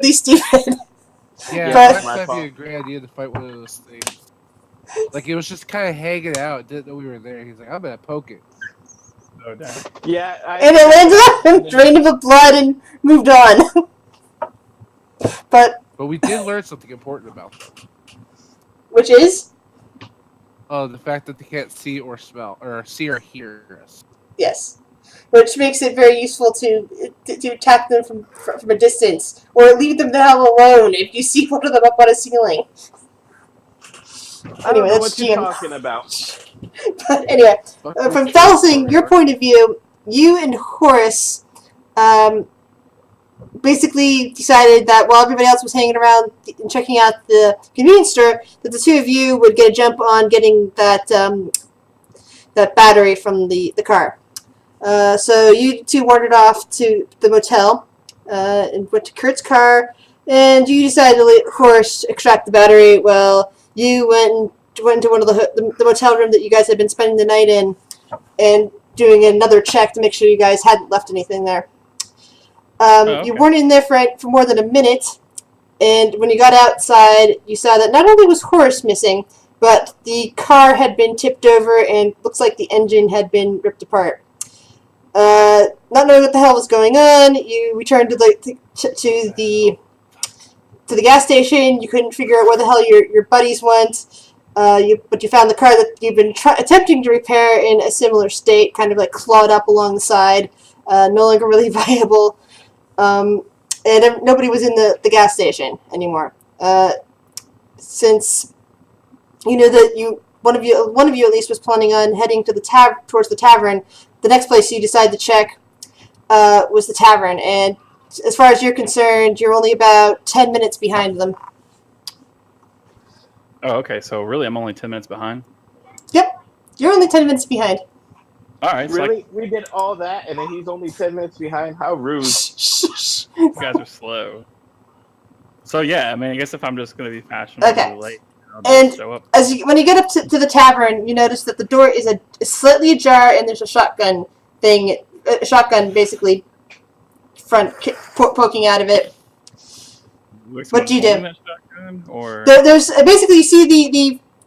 stupid. Yeah, But- I thought that'd be a great idea to fight one of those things. Like, it was just kind of hanging out. Didn't know we were there. He's like, I'm gonna poke it. No doubt. Yeah, And it landed on him, drained him of blood, and moved on. But we did learn something important about them. which is The fact that they can't see or smell, or see or hear us. yes, which makes it very useful to attack them from a distance, or leave them the hell alone if you see one of them up on a ceiling. I don't know that's what you're GM. talking about. But anyway, from Falsing, your point of view, you and Horace basically decided that while everybody else was hanging around and checking out the convenience store, that the two of you would get a jump on getting that battery from the car. So you two wandered off to the motel and went to Kurt's car, and you decided to let Horace extract the battery. Well, you went into one of the motel room that you guys had been spending the night in, and doing another check to make sure you guys hadn't left anything there. Okay. You weren't in there for more than a minute, and when you got outside, you saw that not only was Horace missing, but the car had been tipped over and looks like the engine had been ripped apart. Not knowing what the hell was going on, you returned to the gas station. You couldn't figure out where the hell your buddies went. But you found the car that you've been attempting to repair in a similar state, kind of like clawed up along the side, no longer really viable. And nobody was in the gas station anymore. Since you know that one of you at least was planning on heading to towards the tavern, the next place you decided to check was the tavern. And as far as you're concerned, you're only about 10 minutes behind them. Oh, okay. So really, I'm only 10 minutes behind. Yep, you're only 10 minutes behind. All right. So Really? We did all that, and then he's only 10 minutes behind? How rude. you guys are slow. So yeah, I mean, I guess if I'm just gonna be fashionably Okay. late, I'll And just show up. when you get up to the tavern, you notice that the door is slightly ajar, and there's a shotgun basically poking out of it. What do you do? Or There's basically, you see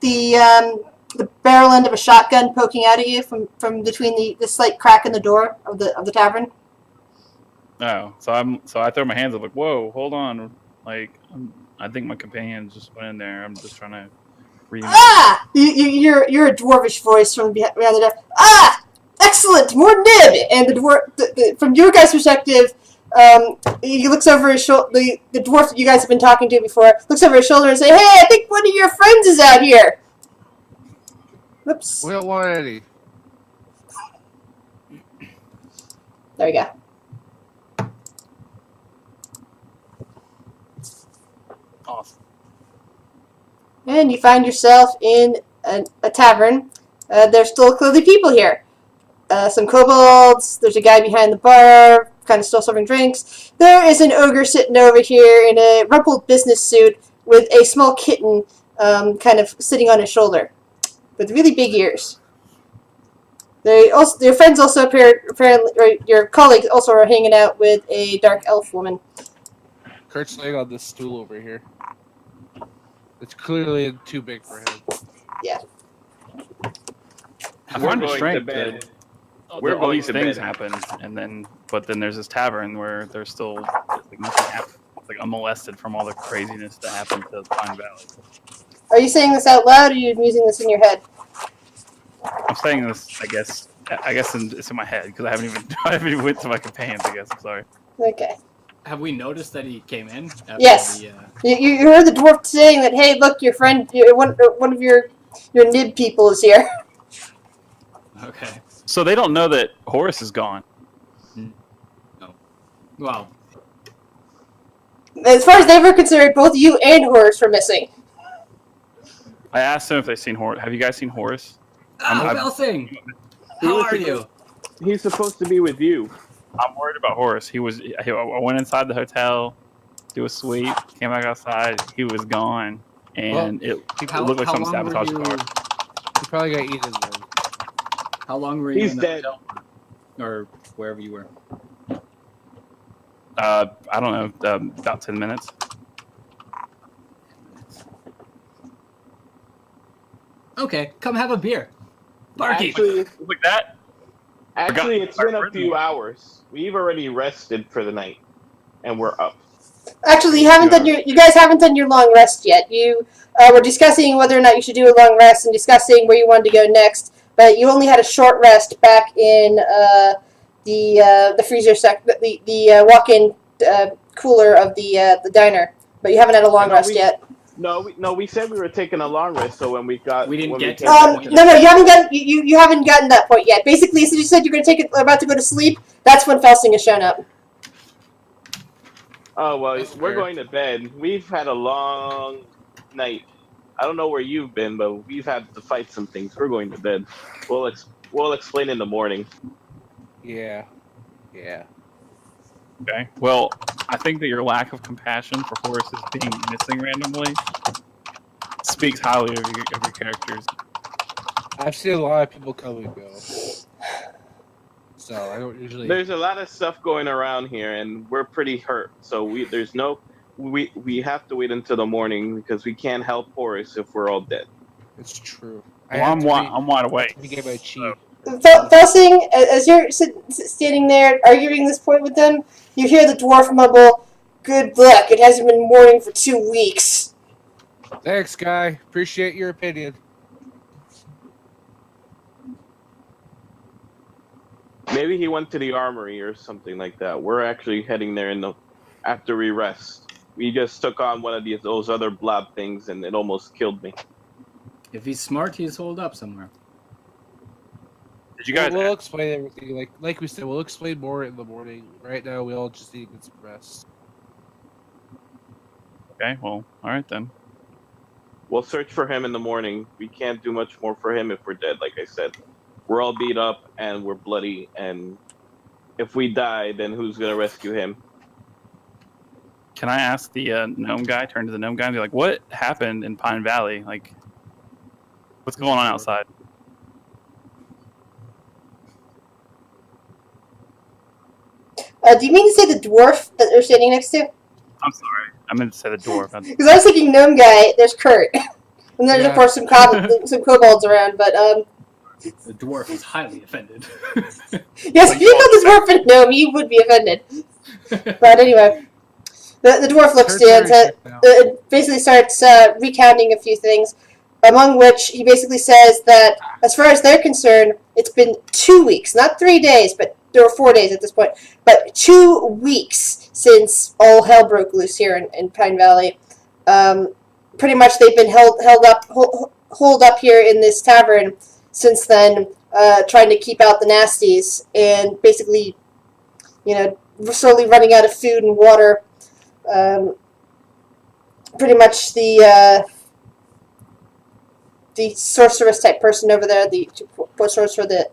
the barrel end of a shotgun poking out at you from between the slight crack in the door of the tavern. no, so I throw my hands up like, whoa, hold on, like I think my companion just went in there. I'm just trying to read. Ah! You're a dwarvish voice from behind the door. Ah! Excellent, more nib. And the dwarf, from your guys' perspective, he looks over his shoulder. The dwarf that you guys have been talking to before looks over his shoulder and says, "Hey, I think one of your friends is out here." Whoops. We don't want any. There we go. Awesome. And you find yourself in a tavern. There's still clearly people here. Some kobolds. There's a guy behind the bar, kind of still serving drinks. There is an ogre sitting over here in a rumpled business suit with a small kitten kind of sitting on his shoulder with really big ears. Your friends also apparently, or your colleagues also are hanging out with a dark elf woman. Kurt's laying on this stool over here. It's clearly too big for him. Yeah. I We're find it going strange to bed. that We're all going these to things bed. happen, but then there's this tavern where there's still like nothing happens. It's like unmolested from all the craziness that happened to Pine Valley. Are you saying this out loud, or are you musing this in your head? I'm saying this, I guess it's in my head because I haven't even went to my companions. I guess I'm sorry. Okay. Have we noticed that he came in? After Yes. You heard the dwarf saying that, hey, look, your friend, one of your nib people is here. Okay. So they don't know that Horace is gone. No. Well, As far as they were concerned, both you and Horace were missing. I asked them if they've seen Horace. Have you guys seen Horace? Belsing! How are you? He's supposed to be with you. I'm worried about Horace. I went inside the hotel, do a sweep, came back outside. He was gone, and it looked like some sabotage car. He probably got eaten then. How long were you He's in the dead. hotel? Or wherever you were? I don't know, about 10 minutes. Okay, come have a beer. Barky. Actually, Like that? actually, it's been a Forgot- few hours. We've already rested for the night, and we're up. Actually, you guys haven't done your long rest yet. You were discussing whether or not you should do a long rest and discussing where you wanted to go next, but you only had a short rest back in the freezer the walk-in cooler of the diner. But you haven't had a long rest yet. No, we said we were taking a long rest. So when we didn't get to came that back point. No, you haven't gotten you haven't gotten that point yet. Basically, since you said you're going to about to go to sleep, that's when Felsing has shown up. Oh well, That's we're fair. going to bed. We've had a long night. I don't know where you've been, but we've had to fight some things. We're going to bed. We'll explain in the morning. Yeah. Okay. Well, I think that your lack of compassion for horses being missing randomly speaks highly of your characters. I've seen a lot of people come and go. So I don't usually. There's a lot of stuff going around here, and we're pretty hurt. So we have to wait until the morning because we can't help Horace if we're all dead. It's true. Well, I'm wide awake. To get my chi. Felsing, as you're standing there arguing this point with them, you hear the dwarf mumble, "Good luck. It hasn't been morning for 2 weeks." Thanks, guy. Appreciate your opinion. Maybe he went to the armory or something like that. We're actually heading there after we rest. We just took on one of those other blob things, and it almost killed me. If he's smart, he's holed up somewhere. Did you guys? We'll explain everything. Like we said, we'll explain more in the morning. Right now, we all just need to get some rest. Okay. Well, all right then. We'll search for him in the morning. We can't do much more for him if we're dead, like I said. We're all beat up and we're bloody, and if we die, then who's gonna rescue him? Can I ask the gnome guy? Turn to the gnome guy and be like, "What happened in Pine Valley? Like, what's going on outside?" Do you mean to say the dwarf that they're standing next to? I'm sorry. I meant to say the dwarf. Because I was thinking gnome guy. There's Kurt, and there's of Yeah. course some kobolds around. But The dwarf is highly offended. yes, if you know the dwarf and gnome, you would be offended. But anyway, the dwarf looks Turn down, basically starts recounting a few things, among which he basically says that as far as they're concerned, it's been 2 weeks, not 3 days, but there were 4 days at this point, but 2 weeks since all hell broke loose here in Pine Valley. Pretty much they've been holed up here in this tavern since then, trying to keep out the nasties, and basically, slowly running out of food and water. Pretty much the sorceress type person over there, the sorcerer, the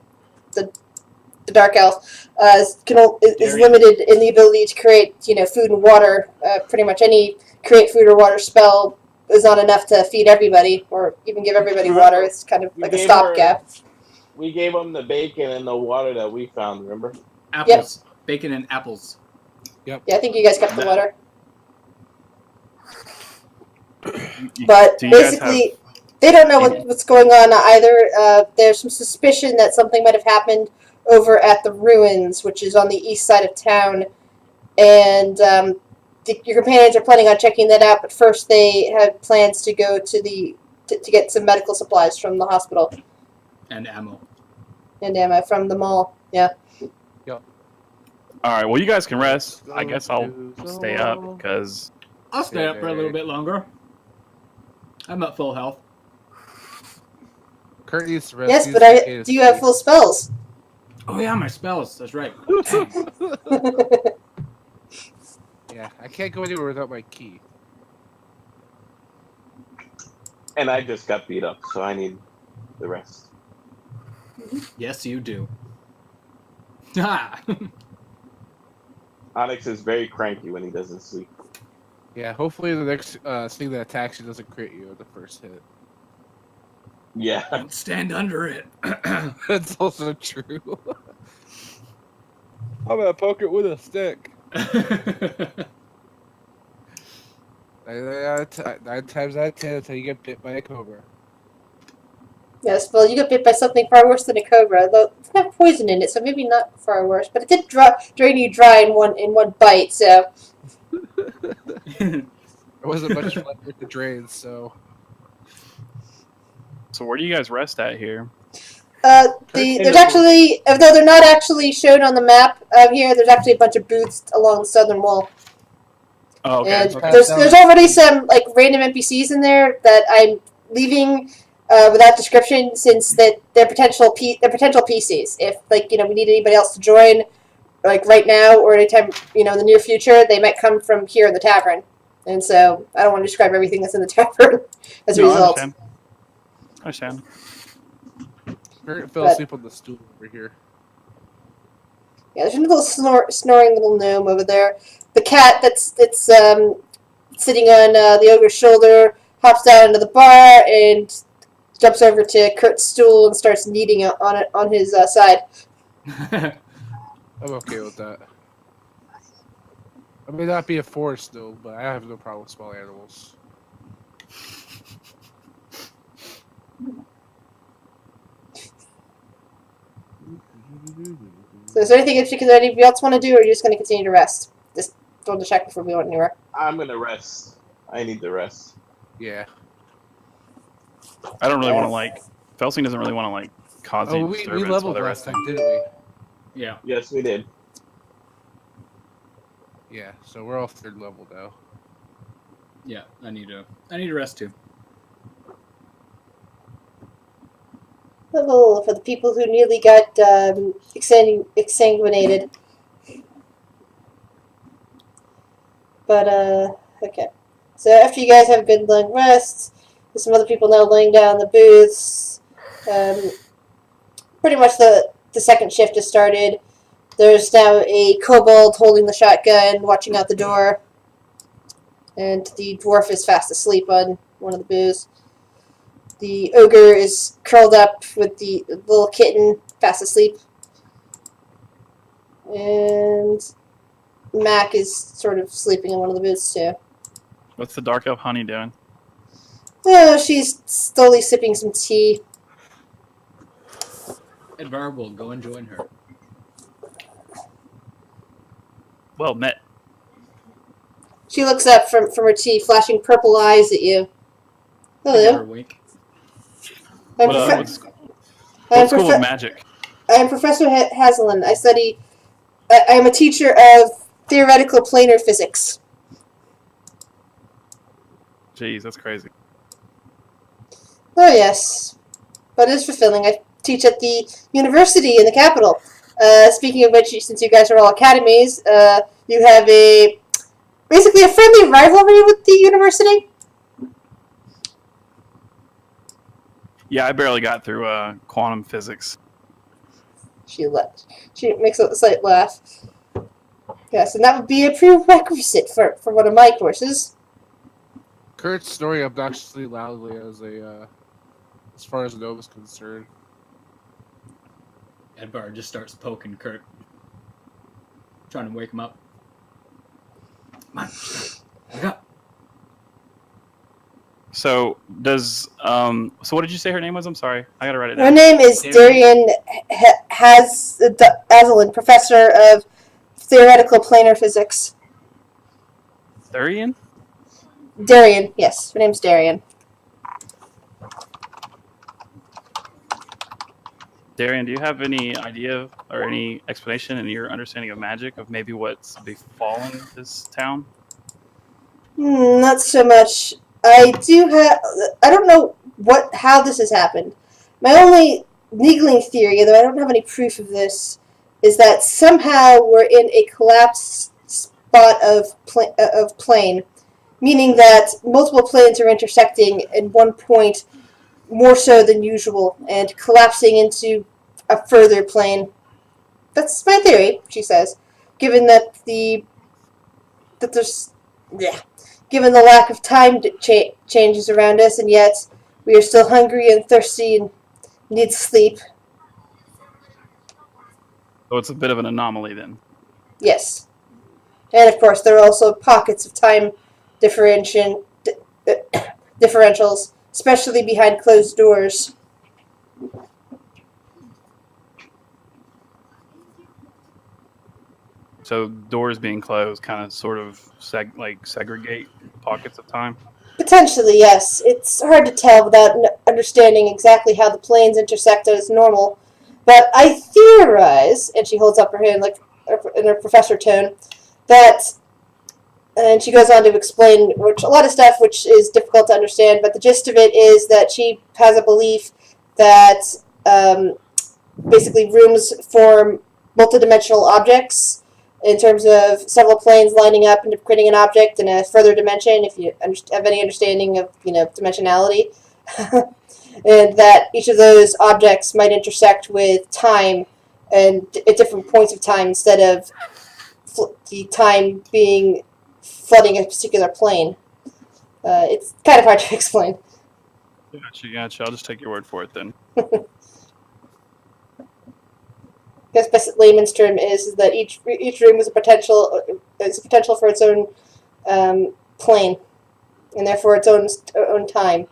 dark elf, is limited in the ability to create food and water. Pretty much any create food or water spell is not enough to feed everybody or even give everybody water. It's kind of like a stopgap. We gave him the bacon and the water that we found, remember? Apples. Yep. Bacon and apples. Yeah, I think you guys kept the water. But basically, they don't know what's going on either. There's some suspicion that something might have happened over at the ruins, which is on the east side of town. And your companions are planning on checking that out, but first they have plans to go to get some medical supplies from the hospital. And ammo. And ammo from the mall, yeah. All right, well, you guys can rest. I guess I'll stay up because I'll stay up for a little bit longer. I'm at full health. Kurt needs to rest. Yes, but do you have full spells? Oh yeah, my spells. That's right. Yeah, I can't go anywhere without my key. And I just got beat up, so I need the rest. Yes, you do. Ha! Onyx is very cranky when he doesn't sleep. Yeah, hopefully the next thing that attacks you doesn't crit you at the first hit. Yeah. Don't stand under it. That's also true. I'm gonna poke it with a stick. Nine times out of 10, that's how you get bit by a cobra. Yes, well, you got bit by something far worse than a cobra. Though it's got poison in it, so maybe not far worse. But it did drain you dry in one bite. So It wasn't much fun with the drains, so. So where do you guys rest at here? there's actually, although they're not actually shown on the map here, there's actually a bunch of booths along the southern wall. Oh, okay. And Okay. there's already some like random NPCs in there that I'm leaving without description, since that they're potential PCs. If like we need anybody else to join, like right now or anytime in the near future, they might come from here in the tavern. And so I don't want to describe everything that's in the tavern as a result. I understand. Kurt fell asleep on the stool over here. Yeah, there's a little snoring little gnome over there. The cat that's sitting on the ogre's shoulder hops down into the bar and jumps over to Kurt's stool and starts kneading on it on his side. I'm okay with that. I may not be a forest though, but I have no problem with small animals. So is there anything in particular anybody else want to do, or are you just going to continue to rest? Just wanted to check before we went anywhere. I'm gonna rest. I need the rest. Yeah. I don't really want to Felsing doesn't really want to cause any we disturbance. leveled while they're last resting. time, didn't we? Yeah. Yes, we did. Yeah, so we're all third level now. Yeah, I need to rest too. Level for the people who nearly got exsanguinated. But, okay. So after you guys have a good long rest, there's some other people now laying down in the booths. Pretty much the second shift has started. There's now a kobold holding the shotgun, watching out the door. And the dwarf is fast asleep on one of the booths. The ogre is curled up with the little kitten, fast asleep. And Mac is sort of sleeping in one of the booths, too. What's the dark elf honey doing? Oh, she's slowly sipping some tea. Edvar will go and join her. Well met. She looks up from her tea, flashing purple eyes at you. Give her Hello. a wink. I'm, What school of magic? I am Professor Hazelin. I study... I am a teacher of theoretical planar physics. Jeez, that's crazy. Oh, yes. But it is fulfilling. I teach at the university in the capital. Speaking of which, since you guys are all academies, you have basically a friendly rivalry with the university. Yeah, I barely got through quantum physics. She makes a slight laugh. Yes, and that would be a prerequisite for one of my courses. Kurt's snoring obnoxiously loudly as far as Nova's concerned. Edvar just starts poking Kurt, trying to wake him up. Come on, wake up. So does so what did you say her name was? I'm sorry, I gotta write it Her down. name is Darian Hazelin, professor of theoretical planar physics. Darian? Darian, yes, her name's Darian. Darian, do you have any idea or any explanation in your understanding of magic of maybe what's befallen this town? Not so much. I don't know how this has happened. My only niggling theory, though I don't have any proof of this, is that somehow we're in a collapsed spot of plane, meaning that multiple planes are intersecting at one point more so than usual and collapsing into a further plane. That's my theory, she says, given that given the lack of time changes around us, and yet we are still hungry and thirsty and need sleep. So it's a bit of an anomaly then. Yes. And of course, there are also pockets of time differentials, especially behind closed doors. So doors being closed kind of sort of segregate pockets of time. Potentially, yes. It's hard to tell without understanding exactly how the planes intersect as normal. But I theorize, and she holds up her hand like in her professor tone, that, and she goes on to explain a lot of stuff which is difficult to understand, but the gist of it is that she has a belief that basically rooms form multidimensional objects in terms of several planes lining up and creating an object in a further dimension, if you have any understanding of dimensionality. And that each of those objects might intersect with time and at different points of time instead of the time being flooding a particular plane. It's kind of hard to explain. Gotcha. I'll just take your word for it then. I guess best layman's term is that each room is a potential for its own plane, and therefore its own time.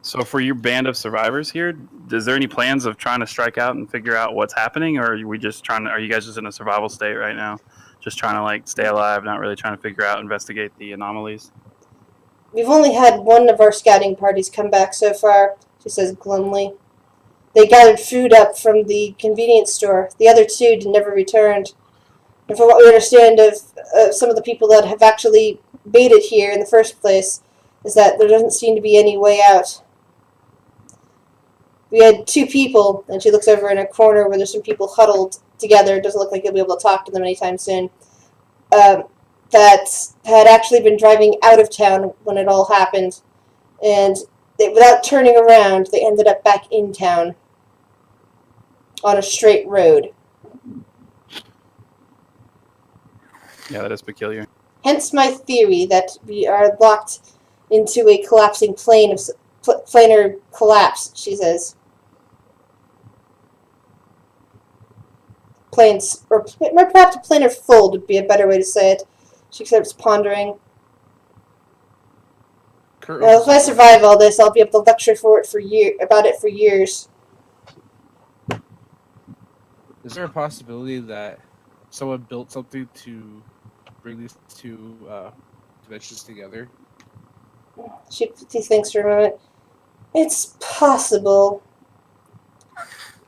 So for your band of survivors here, is there any plans of trying to strike out and figure out what's happening, or are we just trying to? Are you guys just in a survival state right now, just trying to like stay alive, not really trying to figure out, investigate the anomalies? We've only had one of our scouting parties come back so far, she says glumly. They gathered food up from the convenience store. The other two never returned. And from what we understand of some of the people that have actually made it here in the first place, is that there doesn't seem to be any way out. We had two people, and she looks over in a corner where there's some people huddled together. It doesn't look like you'll be able to talk to them anytime soon. That had actually been driving out of town when it all happened. And without turning around, they ended up back in town on a straight road. Yeah, that is peculiar. Hence my theory that we are locked into a collapsing planar collapse, she says. Planes, or perhaps a planar fold would be a better way to say it. She starts pondering. Now, if I survive all this, I'll be able to lecture about it for years. Is there a possibility that someone built something to bring these two dimensions together? She thinks for a moment. It's possible.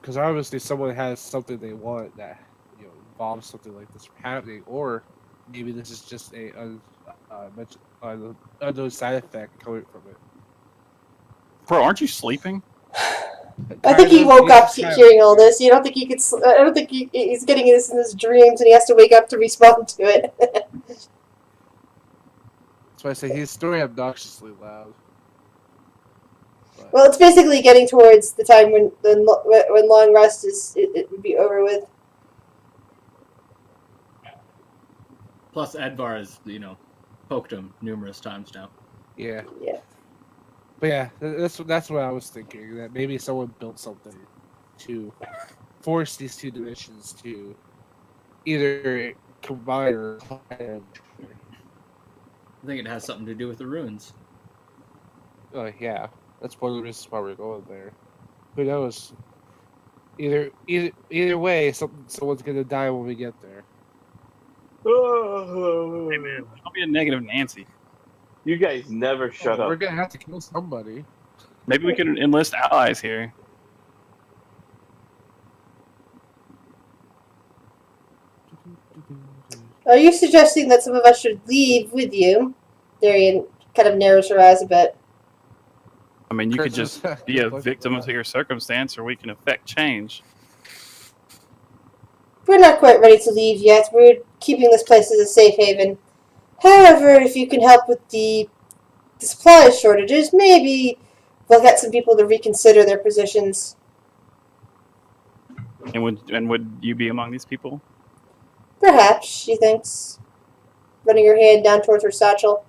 Because obviously someone has something they want that involves something like this happening, or maybe this is just a unknown side effect coming from it. Bro, aren't you sleeping? I think he woke up hearing all this. You don't think he could? I don't think he's getting this in his dreams, and he has to wake up to respond to it. That's why I say he's snoring obnoxiously loud. But Well, it's basically getting towards the time when long rest it would be over with. Plus, Edvar has, poked him numerous times now. yeah. Yeah. But yeah, that's what I was thinking. That maybe someone built something to force these two dimensions to either combine or collide. I think it has something to do with the ruins. Yeah, that's one of the reasons why we're going there. Who knows? Either way, someone's gonna die when we get there. Hey man, don't be a negative Nancy. You guys never shut We're up. gonna have to kill somebody. Maybe we can enlist allies here. Are you suggesting that some of us should leave with you? Darian kind of narrows her eyes a bit. I mean, you could Chris, just be a victim of your circumstance, or we can affect change. We're not quite ready to leave yet. We're keeping this place as a safe haven. However, if you can help with the supply shortages, maybe we'll get some people to reconsider their positions. And would you be among these people? Perhaps, she thinks, running her hand down towards her satchel.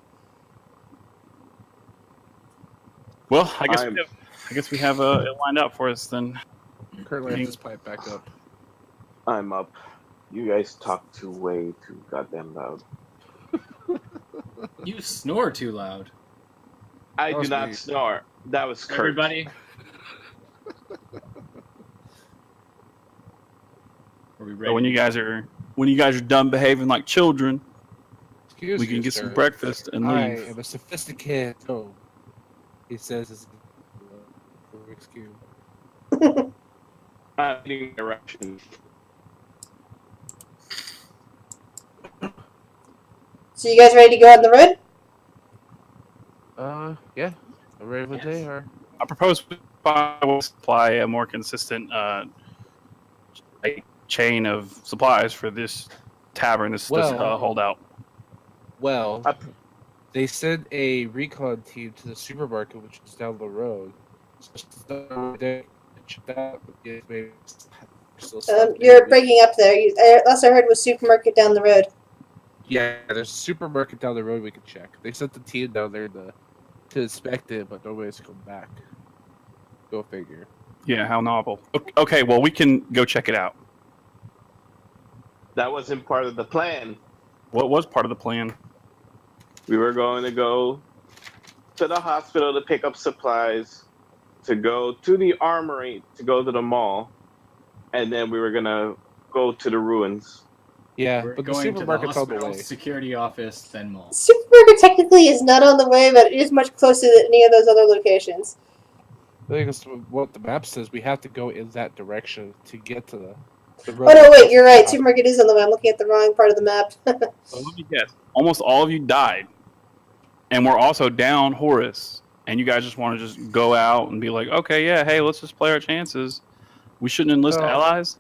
Well, I guess we have it lined out for us then. Currently, I have this pipe back up. I'm up. You guys talk way too goddamn loud. You snore too loud. I That do was not me. snore. That was Kurt. Everybody. Are we ready? So when you guys are done behaving like children, Excuse we can you, get sir. some breakfast and I leave. am a sophisticated toad. He says his Rubik's Cube. I'm eating directions. So you guys ready to go on the road? Yeah. I'm ready for Yes. day, or I propose we supply a more consistent chain of supplies for this tavern, this Well- holdout. well, Up. they sent a recon team to the supermarket, which is down the road. So they checked out. Yes, maybe still stuff You're there. breaking up there. Last I heard was supermarket down the road. Yeah, there's a supermarket down the road we can check. They sent the team down there to inspect it, but nobody's come back. Go figure. Yeah, how novel. Okay, well, we can go check it out. That wasn't part of the plan. What was part of the plan? We were going to go to the hospital to pick up supplies, to go to the armory, to go to the mall, and then we were going to go to the ruins. Yeah, We're but the going to the supermarket's on the hospital, way. security office, then mall. Supermarket technically is not on the way, but it is much closer than any of those other locations. I think it's what the map says. We have to go in that direction to get to the Oh road. no, wait, you're right. Supermarket is on the way. I'm looking at the wrong part of the map. So let me guess. Almost all of you died, and we're also down Horus. And you guys just want to just go out and be like, okay, yeah, hey, let's just play our chances. We shouldn't enlist No. allies.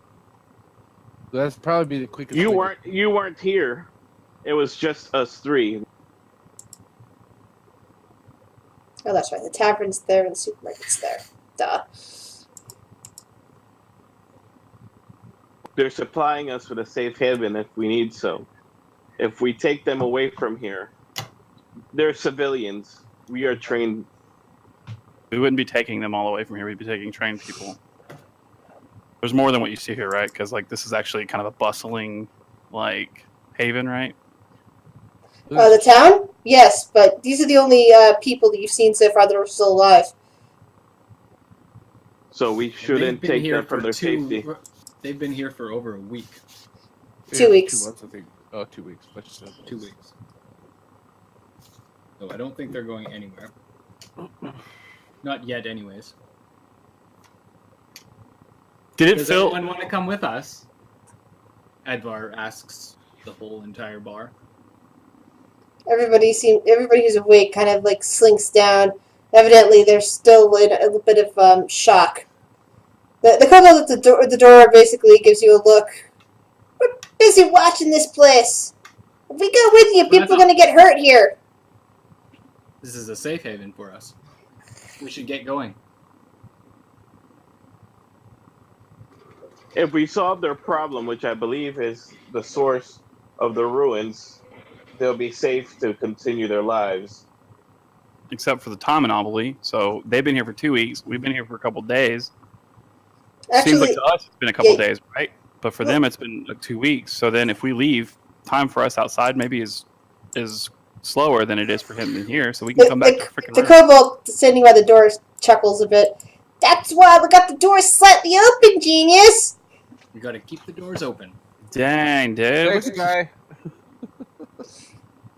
That's probably be the quickest. You way to- weren't here. It was just us three. Oh, that's right. The tavern's there and the supermarket's there. Duh. They're supplying us with a safe haven if we need so. If we take them away from here, they're civilians. We are trained. We wouldn't be taking them all away from here. We'd be taking trained people. There's more than what you see here, right? Because like this is actually kind of a bustling, like haven, right? The town? Yes, but these are the only people that you've seen so far that are still alive. So we shouldn't They've been take here them from for their safety. They've been here for over a week. 2 weeks. 2 months, I think. Oh, 2 weeks. Let's just say 2 weeks. So I don't think they're going anywhere. Not yet, anyways. Did it Does feel? anyone want to come with us? Advar asks the whole entire bar. Everybody who's awake kind of like slinks down. Evidently, they're still in a bit of shock. The couple at the door basically gives you a look. We're busy watching this place. If we go with you, people are going to get hurt here. This is a safe haven for us. We should get going. If we solve their problem, which I believe is the source of the ruins, they'll be safe to continue their lives. Except for the time anomaly. So they've been here for 2 weeks. We've been here for a couple days. Seems like Actually, to us it's been a couple yeah. days, right? But for them it's been like 2 weeks. So then if we leave, time for us outside maybe is slower than it is for him in here. So we can come back to freaking the room. kobold standing by the door chuckles a bit. That's why we got the doors slightly open, genius. We got to keep the doors open. Dang, dude. Thanks, guy.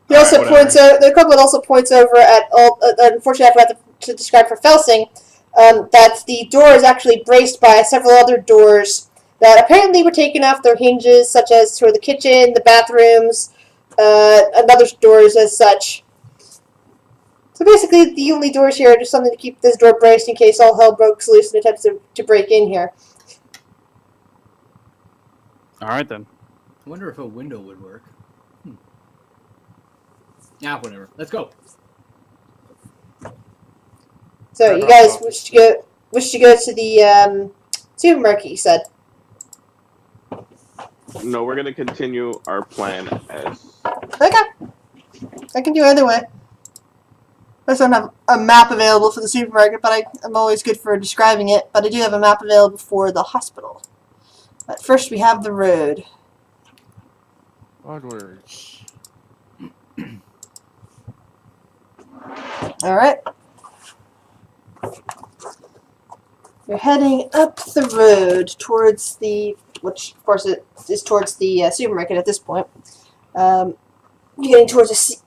He also Alright, points out. The kobold also points over at all. Unfortunately, I forgot to describe for Felsing that the door is actually braced by several other doors that apparently were taken off their hinges, such as for the kitchen, the bathrooms, and other doors as such. So basically, the only doors here are just something to keep this door braced in case all hell breaks loose and attempts to break in here. All right then. I wonder if a window would work. Yeah, whatever. Let's go. So you guys wish to go to the supermarket, you said. No, we're going to continue our plan as... Okay. I can do either way. I don't have a map available for the supermarket, but I'm always good for describing it. But I do have a map available for the hospital. But first we have the road. Onwards. All right. You're heading up the road towards which of course it is towards the supermarket at this point. You're getting towards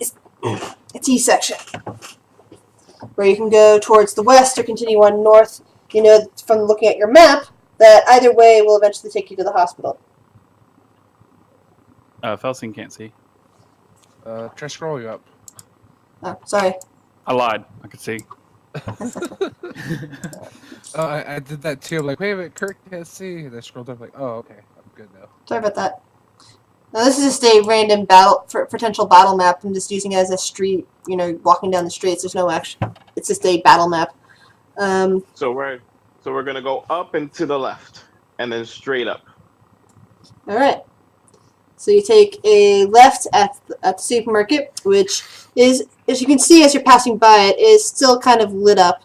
a T section, where you can go towards the west or continue on north. You know from looking at your map that either way will eventually take you to the hospital. Felsing can't see. Try scrolling up. Oh, sorry. I lied. I could see. I did that too. I'm like, wait a minute, Kirk can't see. And I scrolled up, like, oh, okay, I'm good now. Sorry about that. Now this is just a random potential battle map. I'm just using it as a street. You know, walking down the streets. There's no action. It's just a battle map. So we're gonna go up and to the left, and then straight up. All right. So you take a left at the supermarket, which is, as you can see as you're passing by it, is still kind of lit up.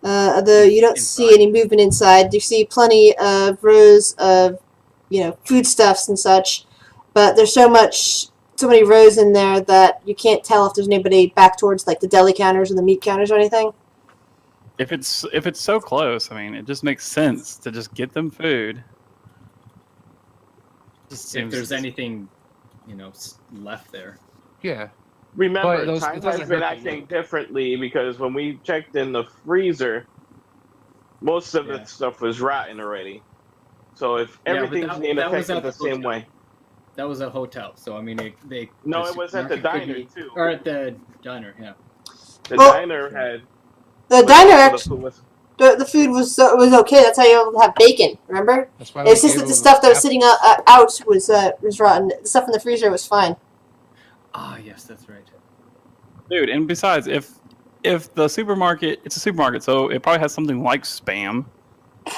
Although you don't see any movement inside. You see plenty of rows of, foodstuffs and such, but there's so many rows in there that you can't tell if there's anybody back towards like the deli counters or the meat counters or anything. If it's so close, I mean, it just makes sense to just get them food. If there's anything, left there. Yeah. Remember, But time it doesn't has been hurt to acting look. differently because when we checked in the freezer, most of Yeah. the stuff was rotten already. So if Yeah, but everything's that being was affected at the the same hotel. way. That was a hotel, so I mean, No, the it was at the supermarket could diner be- too. or at the diner. Yeah. The Well- diner had The diner the actually, food was- the food was okay. That's how you have bacon. Remember? That's why It's we just gave that the him stuff that was apples. sitting out was rotten. The stuff in the freezer was fine. Ah, yes, that's right. Dude, and besides, if the supermarket, it's a supermarket, so it probably has something like Spam,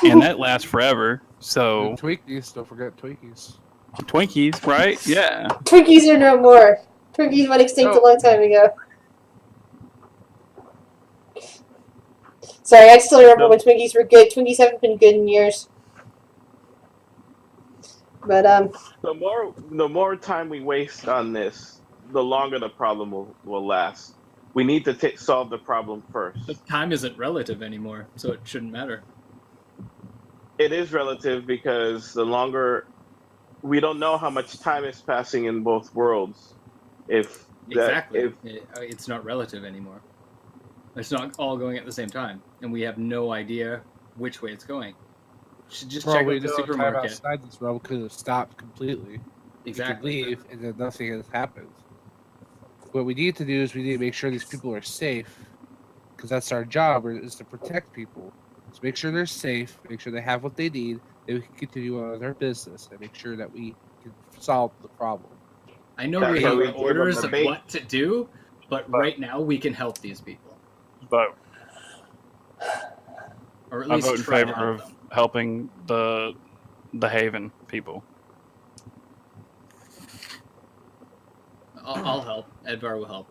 and that lasts forever. So And Twinkies, don't forget Twinkies. Twinkies, right? Yeah. Twinkies are no more. Twinkies went extinct a long time ago. Sorry, I still remember when Twinkies were good. Twinkies haven't been good in years. But the more time we waste on this, the longer the problem will last. We need to solve the problem first. But time isn't relative anymore, so it shouldn't matter. It is relative because the longer we don't know how much time is passing in both worlds. Exactly. It's not relative anymore. It's not all going at the same time, and we have no idea which way it's going. We should just check Probably out the just time supermarket. outside this realm could have stopped completely. Exactly. You could leave, and then nothing has happened. What we need to do is we need to make sure these people are safe, because that's our job, is to protect people. So make sure they're safe, make sure they have what they need, then we can continue on with our business, and make sure that we can solve the problem. I know That's we why have we gave them orders the of bait. what to do, but right now we can help these people, But or at I least vote in try to favor help of them. helping the Haven people. I'll help. Edvar will help.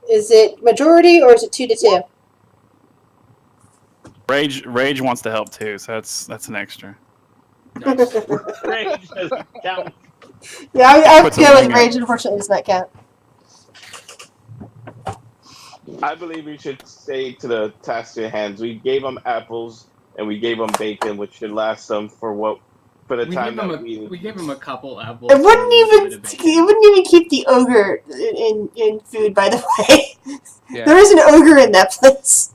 is it majority or is it 2-2? Rage wants to help too, so that's an extra. Nice. Rage doesn't count. Yeah, I would Puts a go with wing rage. Unfortunately, does not count. I believe we should say to the task at hands. We gave them apples and we gave them bacon, which should last them for the We time gave him that we. we gave him a couple apples. It and a wouldn't little bit even of bacon. it wouldn't even keep the ogre in food. By the way, Yeah. there is an ogre in that place.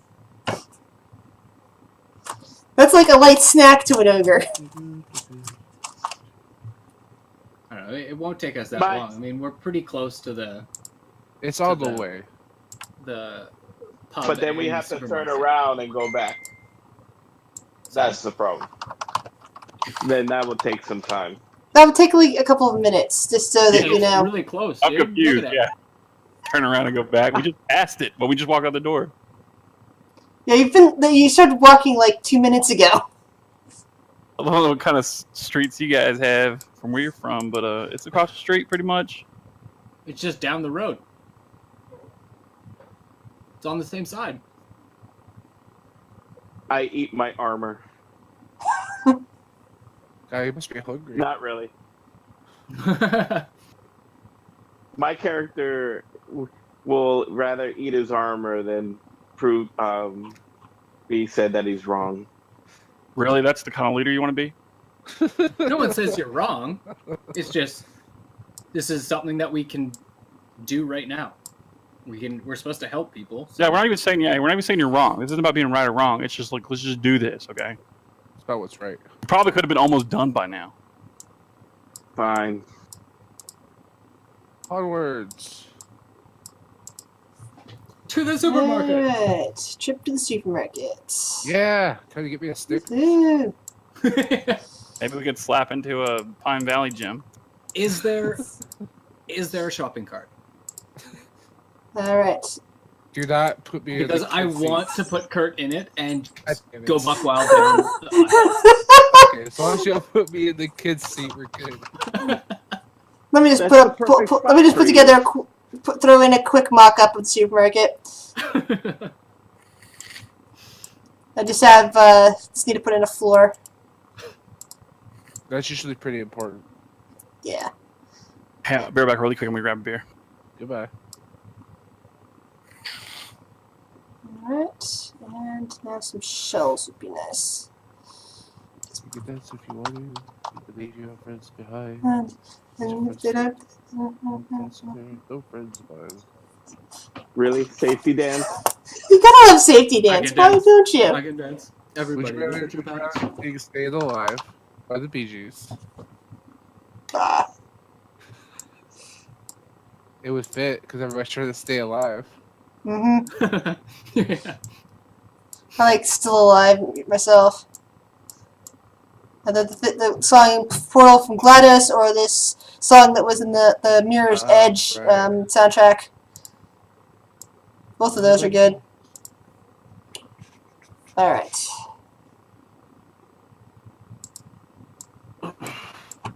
That's like a light snack to an ogre. I don't know. It won't take us that But- long. I mean, we're pretty close to the It's on To the the- way. pub. But then we and have to turn supermarket. around and go back. That's the problem. Then that will take some time. That would take like a couple of minutes, just so that Yeah, you it's know. really close. I'm Dude. confused. Look at Yeah. Turn around and go back. We just passed it, but we just walked out the door. Yeah, you started walking like 2 minutes ago. I don't know what kind of streets you guys have from where you're from, but it's across the street pretty much. It's just down the road. It's on the same side. I eat my armor. God, you must be hungry. Not really. My character will rather eat his armor than be said that he's wrong. Really, that's the kind of leader you want to be? No one says you're wrong. It's just this is something that we can do right now. We're supposed to help people. So. Yeah, we're not even saying you're wrong. This isn't about being right or wrong. It's just like let's just do this, okay? It's about what's right. Probably could have been almost done by now. Fine. Onwards. To the supermarket. Alright, trip to the supermarket. Yeah, trying to get me a stick. Ooh. Maybe we could slap into a Pine Valley gym. Is there a shopping cart? Alright. Do not put me Because in the I kid's want seat. to put Kurt in it and God damn it. go buck wild there. Okay, as long as you don't put me in the kid's seat, we're good. Let me just That's the perfect let me just spot put for together throw in a quick mock-up of the supermarket. I just need to put in a floor. That's usually pretty important. Yeah. Hey, I'll be right back really quick and we grab a beer. Goodbye. Alright, and now some shells would be nice. You can dance if you want to. You can leave your friends behind. And did I? Dance with no friends of mine. Really? Safety dance? You gotta have safety dance, can why dance. don't you? I can dance. Everybody. Would you look at your backs. rather being Staying Alive by the Bee Gees? Ah, It would fit because everybody's trying to stay alive. Yeah. I like Still Alive myself. The song Portal from GLaDOS or this song that was in the Mirror's Edge right. soundtrack. Both of those are good. Alright.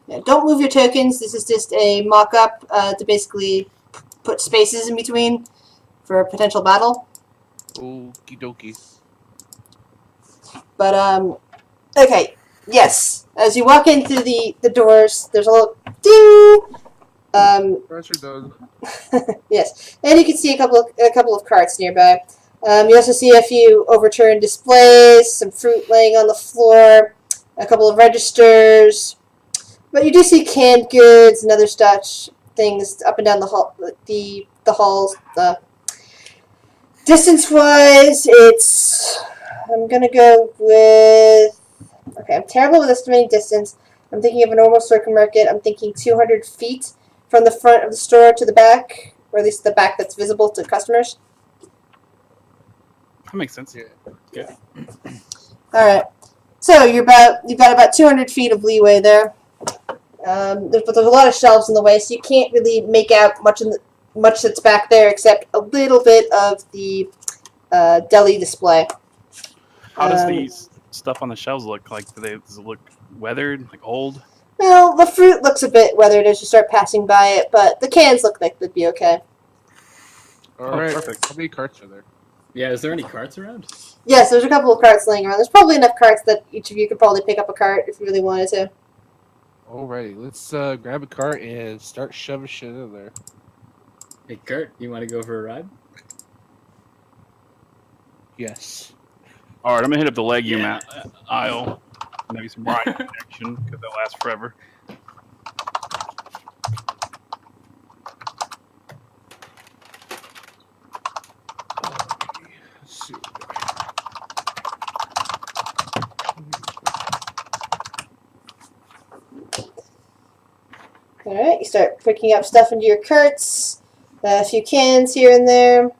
Yeah, don't move your tokens. This is just a mock-up to basically put spaces in between for a potential battle. Okie dokie. But, okay. Yes. As you walk into the doors, there's a little ding! Pressure done. Yes. And you can see a couple of carts nearby. You also see a few overturned displays, some fruit laying on the floor, a couple of registers. But you do see canned goods and other such things up and down the hall, the halls. Distance-wise, I'm gonna go with. Okay, I'm terrible with estimating distance. I'm thinking of a normal supermarket. I'm thinking 200 feet from the front of the store to the back, or at least the back that's visible to customers. That makes sense. Yeah. All right. So you've got about 200 feet of leeway there. But there's a lot of shelves in the way, so you can't really make out much that's back there except a little bit of the deli display. How does these stuff on the shelves look like? Does it look weathered, like old? Well, the fruit looks a bit weathered as you start passing by it, but the cans look like they'd be okay. Alright, perfect. How many carts are there? Yeah, is there any carts around? Yes, there's a couple of carts laying around. There's probably enough carts that each of you could probably pick up a cart if you really wanted to. Alrighty, let's grab a cart and start shoving shit in there. Hey, Kurt, you want to go for a ride? Yes. All right, I'm gonna hit up the legume aisle. Maybe some ride action because that lasts forever. Let's see. Alright, you start picking up stuff into your carts. A few cans here and there.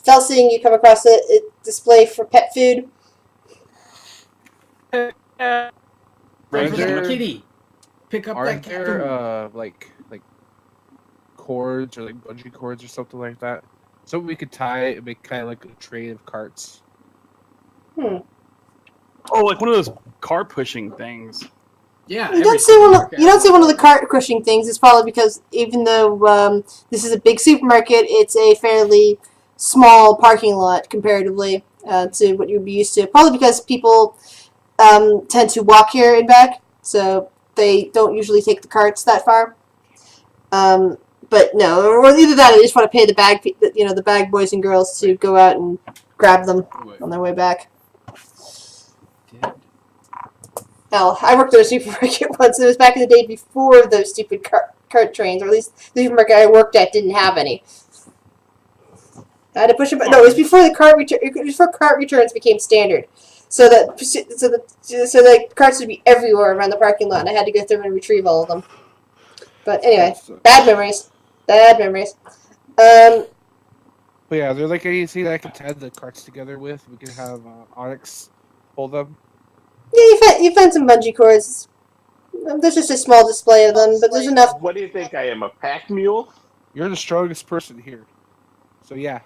Felsing, you come across a display for pet food. Right for there- that kitty. Pick up that Aren't cat there food. like cords or like bungee cords or something like that? So we could tie it and make kind of like a train of carts. Oh, like one of those car pushing things. Yeah, You don't see one of the cart pushing things. It's probably because even though this is a big supermarket, it's a fairly small parking lot comparatively to what you'd be used to. Probably because people tend to walk here and back, so they don't usually take the carts that far. But no, or either that, or they just want to pay the bag boys and girls to go out and grab them on their way back. Hell, I worked at a supermarket once, and it was back in the day before those stupid cart trains, or at least the supermarket I worked at didn't have any. I had to push it. No, it was before before cart returns became standard. So the carts would be everywhere around the parking lot, and I had to go through and retrieve all of them. But anyway, bad memories. Bad memories. But yeah, they're like AC that I can tie the carts together with. We can have Onyx hold them. Yeah, you find some bungee cords. There's just a small display of them, but there's enough. What do you think? I am a pack mule? You're the strongest person here. So yeah.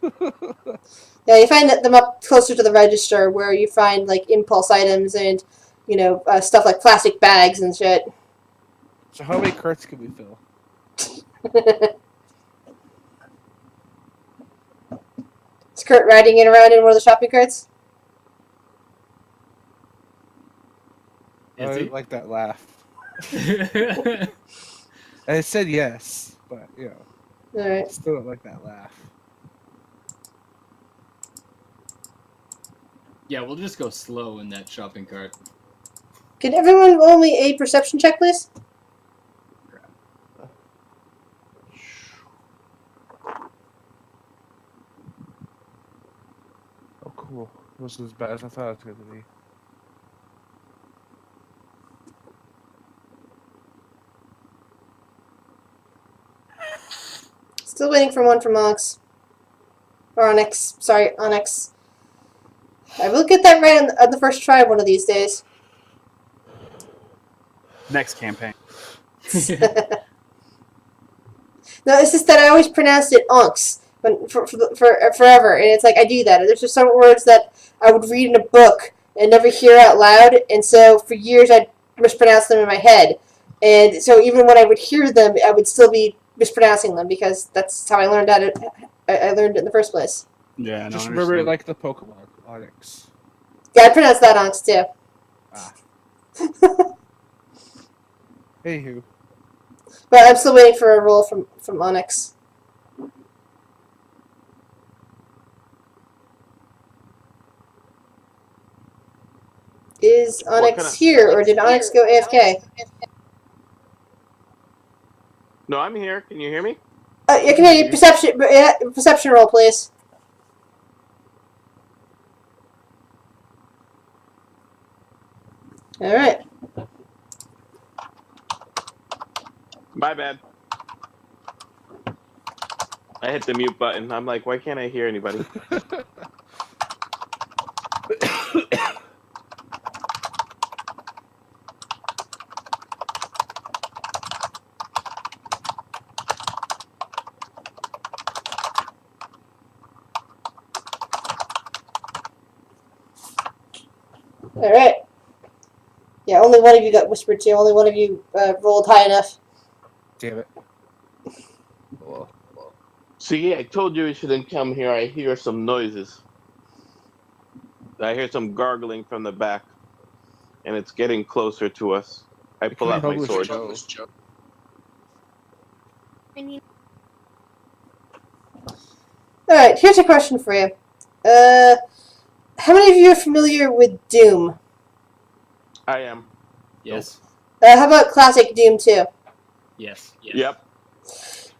Yeah, you find them up closer to the register where you find like impulse items and stuff like plastic bags and shit. So how many carts can we fill? Is Kurt riding it around in one of the shopping carts? I didn't like that laugh. I said yes, but All right. still don't like that laugh. Yeah, we'll just go slow in that shopping cart. Can everyone roll me a perception check, please? Oh, cool. It wasn't as bad as I thought it was going to be. Still waiting for one from Onyx. Or Onyx. Sorry, Onyx. I will get that right on the first try one of these days. Next campaign. No, it's just that I always pronounced it Onyx for forever, and it's like I do that. There's just some words that I would read in a book and never hear out loud, and so for years I'd mispronounce them in my head. And so even when I would hear them, I would still be mispronouncing them because that's how I learned I learned it in the first place. Yeah, Just remember it like the Pokemon Onyx. Yeah, I pronounce that Onyx too. Ah. Anywho. But I'm still waiting for a roll from Onyx. Is Onyx here, or did Onyx go AFK? No, I'm here. Can you hear me? You can hear you. Perception roll, please. All right. My bad. I hit the mute button. I'm like, why can't I hear anybody? All right. Yeah, only one of you got whispered to. Only one of you rolled high enough. Damn it. See, I told you shouldn't come here. I hear some noises. I hear some gargling from the back, and it's getting closer to us. I pull out my sword. All right. Here's a question for you. How many of you are familiar with Doom? I am. Yes. How about classic Doom 2? Yes. Yep.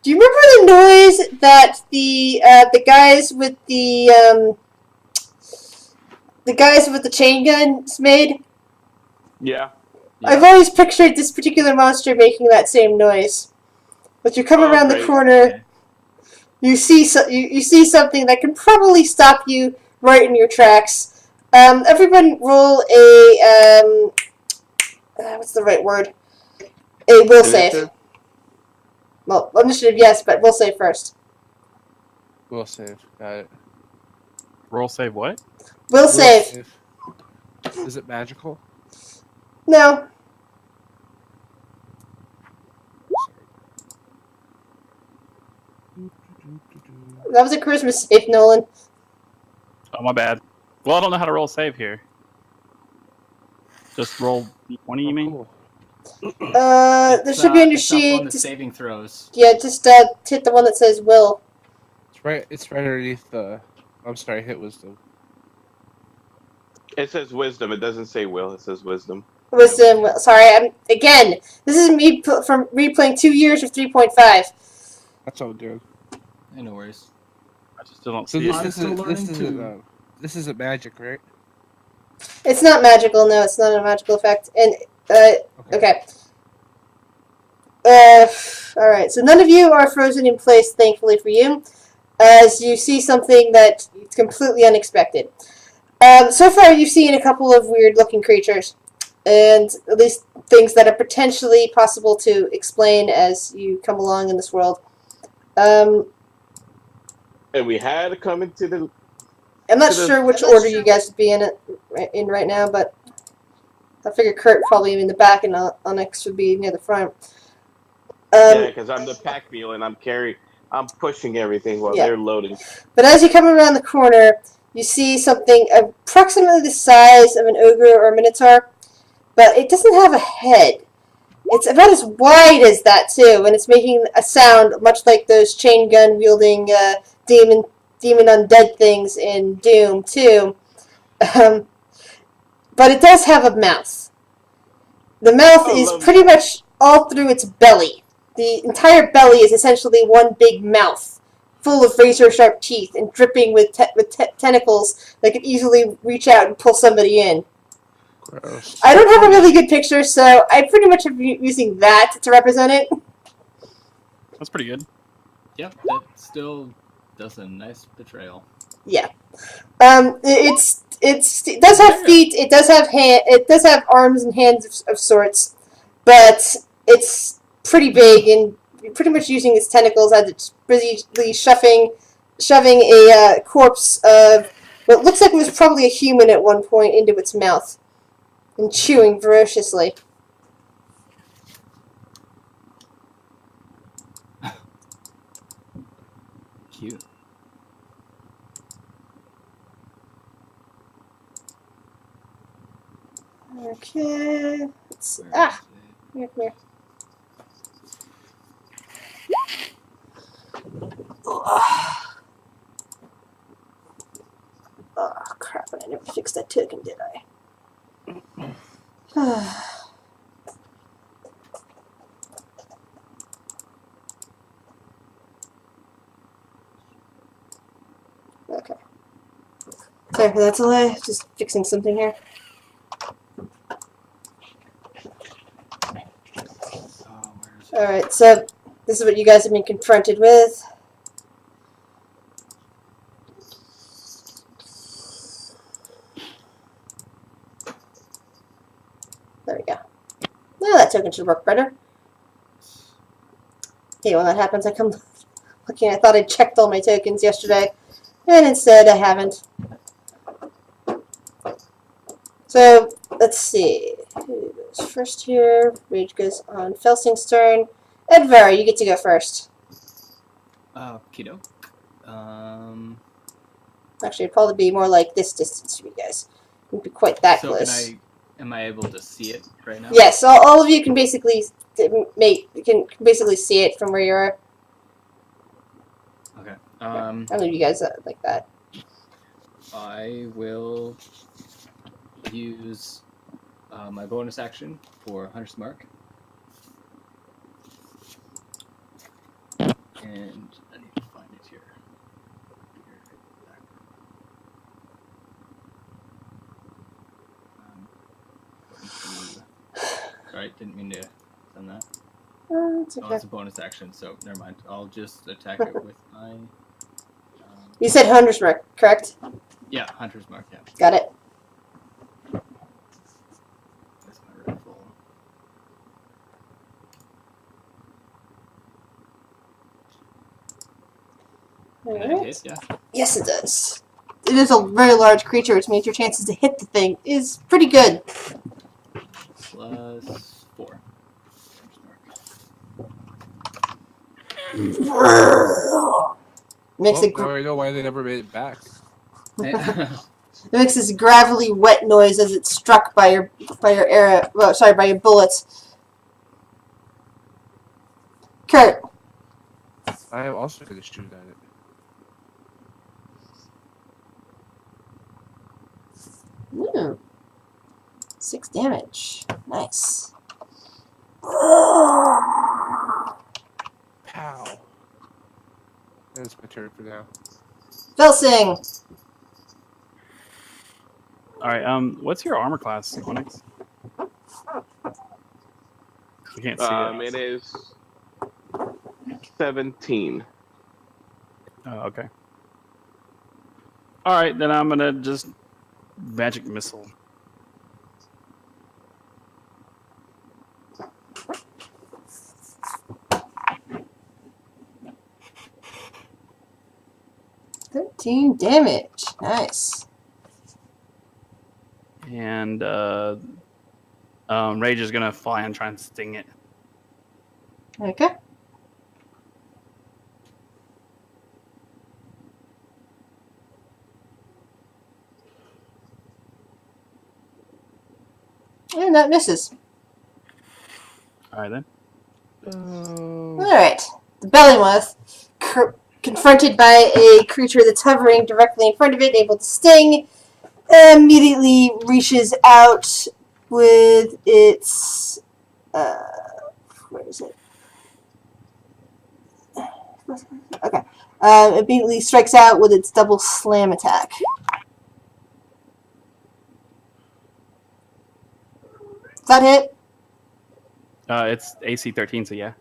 Do you remember the noise that the guys with the guys with the chain guns made? Yeah. I've always pictured this particular monster making that same noise. But you come around the corner, you see something that can probably stop you right in your tracks. Everyone roll a what's the right word? A will save. Well, initiative, yes, but we'll save first. Will save. Got it. Roll save what? Will save. Is it magical? No. That was a Christmas save, Nolan. Oh, my bad. Well, I don't know how to roll save here. Just roll d20, you mean? Cool. There should be on your it's up sheet. on the saving throws. Yeah, just hit the one that says will. It's right underneath the. I'm sorry, hit wisdom. It says wisdom. It doesn't say will. It says wisdom. Wisdom. Sorry, this is me from replaying 2 years of 3.5. That's all good. Hey, no worries. I still don't So see this it. I'm still isn't learning too. this isn't magic, right? It's not magical. No, it's not a magical effect. And okay. All right. So none of you are frozen in place, thankfully for you, as you see something that is completely unexpected. So far, you've seen a couple of weird-looking creatures, and at least things that are potentially possible to explain as you come along in this world. And we had to come into the. I'm not sure which order you guys would be in right now, but I figure Kurt probably in the back and Onyx would be near the front. Yeah, because I'm the pack mule and I'm pushing everything while they're loading. But as you come around the corner, you see something approximately the size of an ogre or a minotaur, but it doesn't have a head. It's about as wide as that too, and it's making a sound much like those chain gun wielding demon undead things in Doom 2. But it does have a mouth. The mouth is pretty much all through its belly. The entire belly is essentially one big mouth, full of razor-sharp teeth and dripping with tentacles that could easily reach out and pull somebody in. Gross. I don't have a really good picture, so I pretty much am using that to represent it. That's pretty good. Yep, that still does a nice betrayal. Yeah. It does have feet. It does have it does have arms and hands of sorts, but it's pretty big and pretty much using its tentacles as it's busily shoving a corpse of what looks like it was probably a human at one point into its mouth and chewing ferociously. Cute. Okay. Come here. Oh, crap. I never fixed that token, did I? Okay. Sorry for that delay. Just fixing something here. Alright, so this is what you guys have been confronted with. There we go. Now that token should work better. Hey, when that happens, I come looking. I thought I checked all my tokens yesterday, and instead I haven't. So, let's see. Who goes first here? Rage goes on Felsing's turn. Edvara, you get to go first. Kido. Actually, it'd probably be more like this distance from you guys. It wouldn't be quite that close. Am I able to see it right now? Yes, all of you can basically see it from where you are. Okay. I'll leave you guys like that. I will use my bonus action for Hunter's Mark. And I need to find it here. Sorry, didn't mean to send that. It's okay. Oh, it's a bonus action, so never mind. I'll just attack it with my... You said Hunter's Mark, correct? Yeah, Hunter's Mark, yeah. Got it. That's my rifle. Alright. Yeah. Yes, it does. It is a very large creature, which means your chances to hit the thing is pretty good. Plus 4. Makes it. Now I know why they never made it back. It makes this gravelly, wet noise as it's struck by your arrow. Well, sorry, by your bullets. Kurt. I am also going to shoot at it. Ooh. 6 damage. Nice. Pow. That's my turn for now. Velsing. All right. What's your armor class, Onyx? We can't see it. It is 17. Oh, okay. All right, then I'm gonna just magic missile. $13 damage. Nice. And Rage is gonna fly and try and sting it. Okay. And that misses. All right then. Alright. The Behemoth, confronted by a creature that's hovering directly in front of it, able to sting, immediately reaches out with its... where is it? Okay. Immediately strikes out with its double slam attack. Does that hit? It's AC 13, so yeah.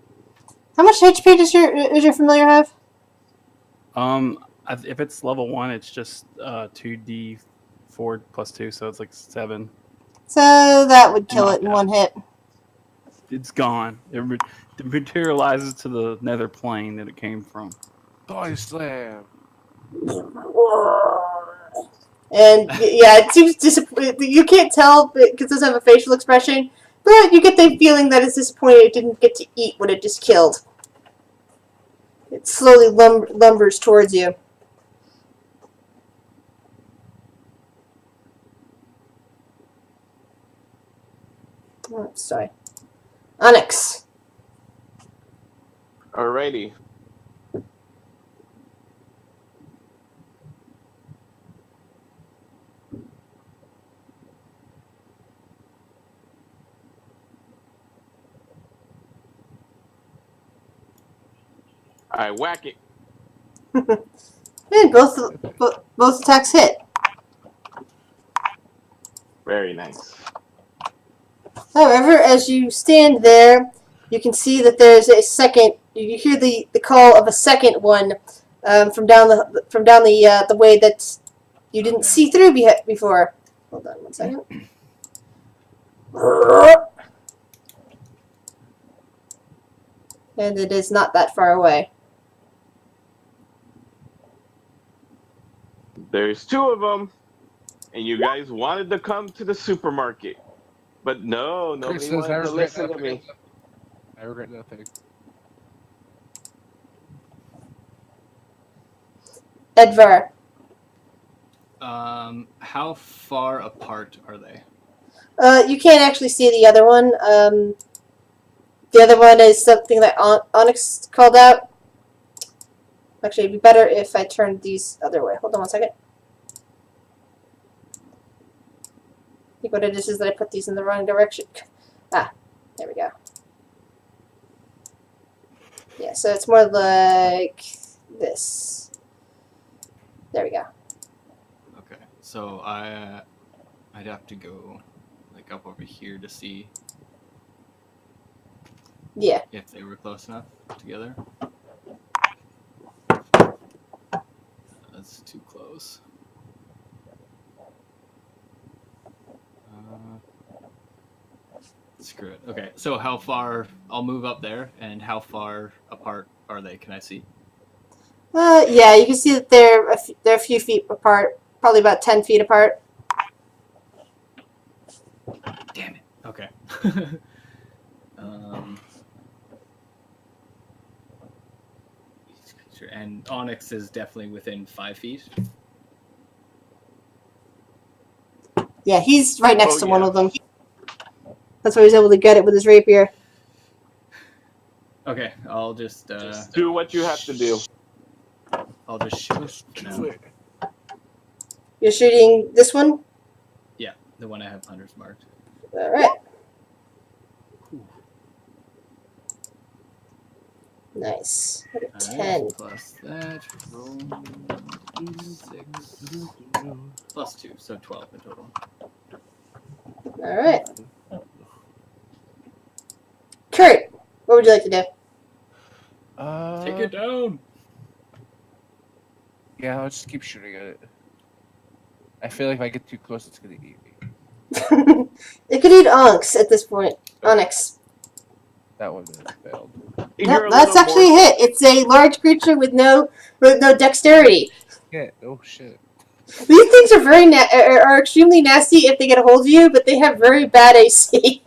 How much HP does your familiar have? If it's level 1, it's just 2d4 plus 2, so it's like 7. So that would kill it in one hit. It's gone. It materializes to the nether plane that it came from. Body slam. And yeah, it seems disappointed. You can't tell because it doesn't have a facial expression, but you get the feeling that it's disappointed it didn't get to eat what it just killed. It slowly lumbers towards you. Oh, sorry. Onyx. Alrighty. I whack it. And both attacks hit. Very nice. However, as you stand there, you can see that there's a second. You hear the call of a second one from down the way that you didn't see through before. Hold on one second. And it is not that far away. There's 2 of them, and you guys wanted to come to the supermarket. But no, nobody wanted to listen to me. I regret nothing. Edvar. How far apart are they? You can't actually see the other one. The other one is something that Onyx called out. Actually, it'd be better if I turned these other way. Hold on one second. I think what it is that I put these in the wrong direction. Ah, there we go. Yeah, so it's more like this. There we go. Okay, so I'd have to go like up over here to see Yeah. if they were close enough together. That's too close. Screw it. Okay, so how far? I'll move up there, and how far apart are they? Can I see? Yeah, you can see that they're a few feet apart, probably about 10 feet apart. Damn it. Okay. And Onyx is definitely within 5 feet. Yeah, he's right next Oh, to one yeah. of them. That's why he was able to get it with his rapier. Okay, I'll just Do what you have to do. I'll just shoot. Let's for do now. it. You're shooting this one? Yeah, the one I have hunters marked. Alright. Nice. Look at 10. Plus that, roll 6 plus 2, so 12 in total. Alright. Kurt, what would you like to do? Take it down. Yeah, I'll just keep shooting at it. I feel like if I get too close, it's gonna eat me. It could eat Onyx at this point. Onyx. That one has failed. No, that's actually a hit. It's a large creature with no dexterity. Yeah. Oh shit. These things are are extremely nasty if they get a hold of you, but they have very bad AC.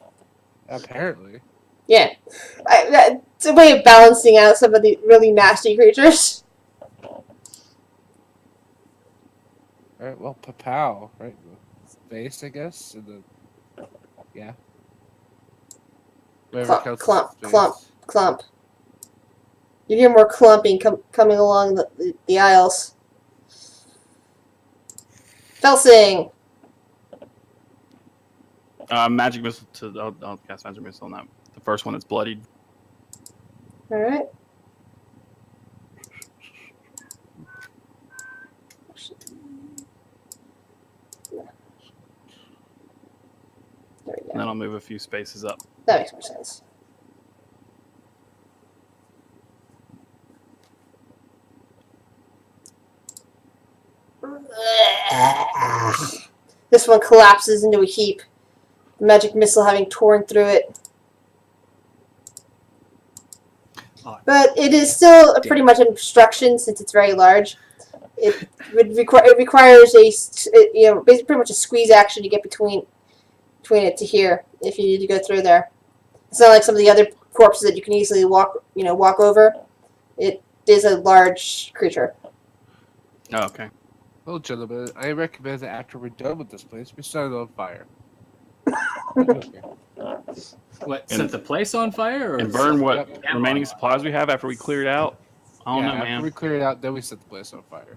Apparently. Yeah. It's a way of balancing out some of the really nasty creatures. Alright, well, Papow, right? The face, I guess? And the... Yeah. Whatever Clump, counts as clump, face. clump. Clump. You hear more clumping coming along the aisles. Felsing! Magic missile I'll cast magic missile on that. The first one is bloodied. Alright. There we And go. then I'll move a few spaces up. That makes more sense. This one collapses into a heap. The magic missile having torn through it. But it is still pretty much an obstruction since it's very large. It requires pretty much a squeeze action to get between it to here if you need to go through there. It's not like some of the other corpses that you can easily walk over. It is a large creature. Oh, okay. Well, gentlemen, I recommend that after we're done with this place, we start it on fire. What, set the place on fire? Or And burn what Yep. remaining supplies we have after we clear it out. I don't know, After man. we clear it out, then we set the place on fire.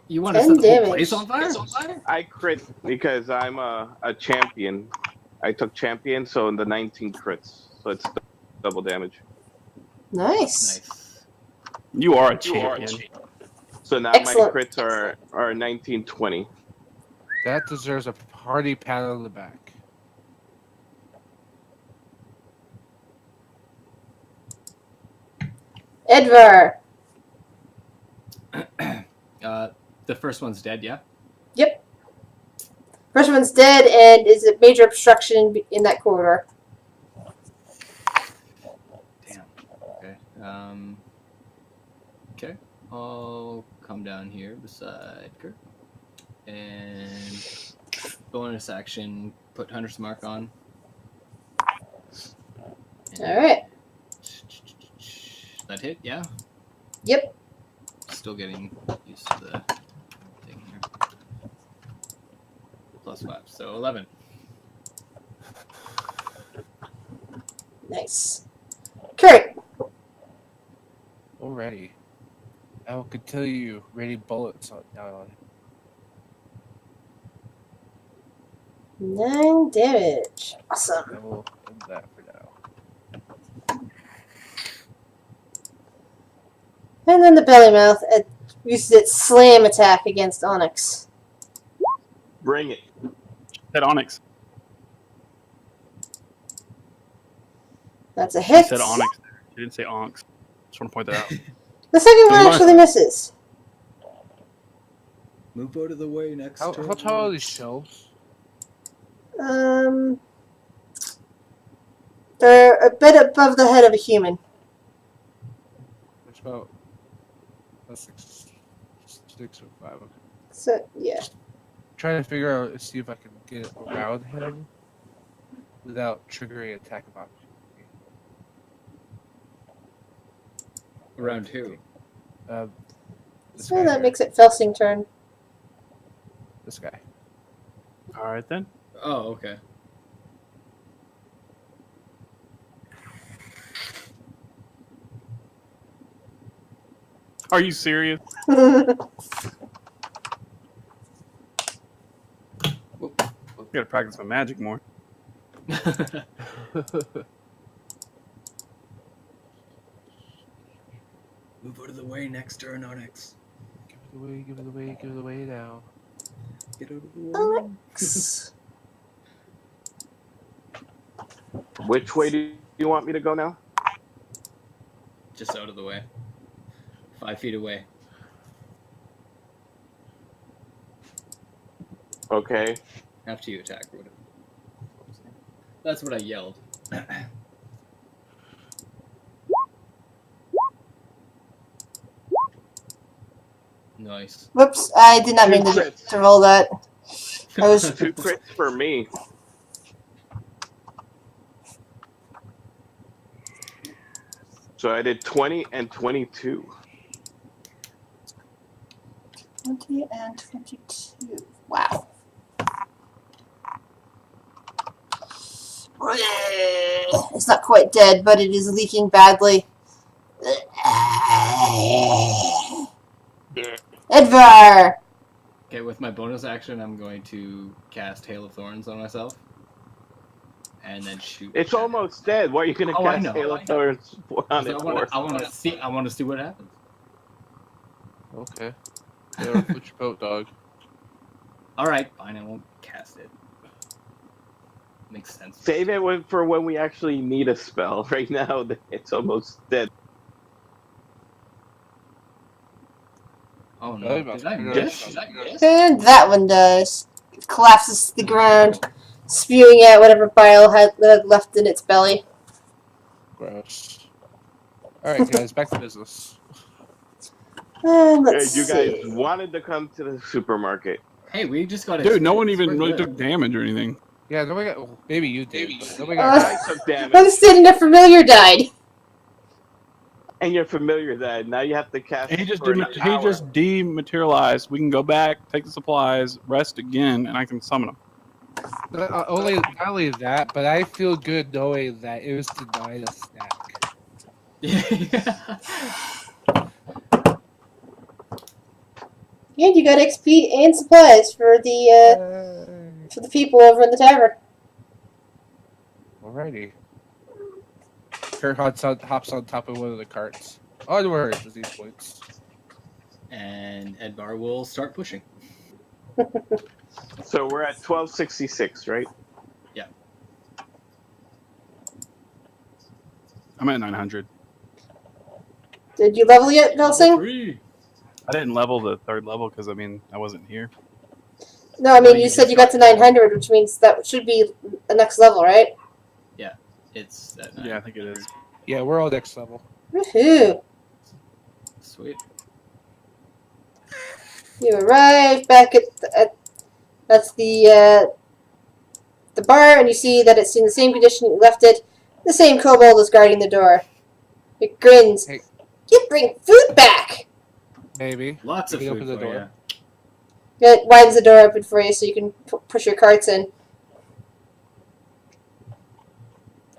You want to 10 set the whole damage. place on fire? I crit because I'm a champion. I took champion, so in the 19 crits. So it's double damage. Nice. Nice. You are a champion. So now Excellent. my crits are 1920. That deserves a hearty pat on the back. Edvar. The first one's dead, yeah? Yep. First one's dead and is a major obstruction in that corridor. Damn. Okay. Okay. I'll come down here beside Kurt. And bonus action, put Hunter's Mark on. Alright. That hit, yeah? Yep. Still getting used to the thing here. Plus 5, so 11. Nice. Kurt. Alrighty. I will continue raining bullets down on him. 9 damage. Awesome. I will end that for now. And then the belly mouth uses its slam attack against Onyx. Bring it. Said Onyx. That's a She hit. said Onyx. She didn't say Onyx. Just want to point that out. The second one Come on. actually misses. Move out of the way next How tall are these shelves? They're a bit above the head of a human. It's about 6 or 5. Okay. So, yeah. Trying to figure out, see if I can get around him without triggering attack of opportunity. Around who? This So guy that here. makes it Felsing turn. This guy. All right then. Oh, okay. Are you serious? Gotta practice my magic more. Move out of the way next turn, Onyx. Give it away, give it away, give it away now. Get out of the way. Alex. Which way do you want me to go now? Just out of the way. 5 feet away. Okay. After you attack or whatever. That's what I yelled. Nice. Whoops, I did not mean to roll that. I was 2 crits for me. So I did 20 and 22. 20 and 22. Wow. It's not quite dead, but it is leaking badly. Edvar! Okay, with my bonus action, I'm going to cast Hail of Thorns on myself. And then shoot. It's almost dead. What are you going to cast Hail of Thorns on it for? I want to see what happens. Okay. Yeah, put your boat, dog. Alright, fine, I won't cast it. Makes sense. Save it for when we actually need a spell. Right now, it's almost dead. Oh no, did I miss? And that one does. It collapses to the ground, spewing out whatever bile had left in its belly. Gross. Alright, guys, back to business. Let's You guys see. wanted to come to the supermarket. Hey, we just got Dude, no one even really took damage or anything. Yeah, nobody got. Well, maybe you did. But nobody Uh, got. I took damage. Understanding a familiar died. And you're familiar that now you have to cast. He just for an hour. dematerialized. We can go back, take the supplies, rest again, and I can summon them. Not only that, but I feel good knowing that it was denied a snack. And you got XP and supplies for the people over in the tavern. Alrighty. Kurt hops on top of one of the carts. Onwards with these points. And Edvar will start pushing. So we're at 1266, right? Yeah. I'm at 900. Did you level yet, Velsing? I didn't level the 3rd level because, I wasn't here. No, I mean, Oh, you you said just you got to 900, which means that should be the next level, right? It's that Yeah, I think it is. Yeah, we're all next level. Woohoo! Sweet. You arrive back at the bar, and you see that it's in the same condition you left it. The same kobold is guarding the door. It grins. Hey. You bring food back! Maybe. Lots of We can food open the for door. you. It widens the door open for you so you can push your carts in.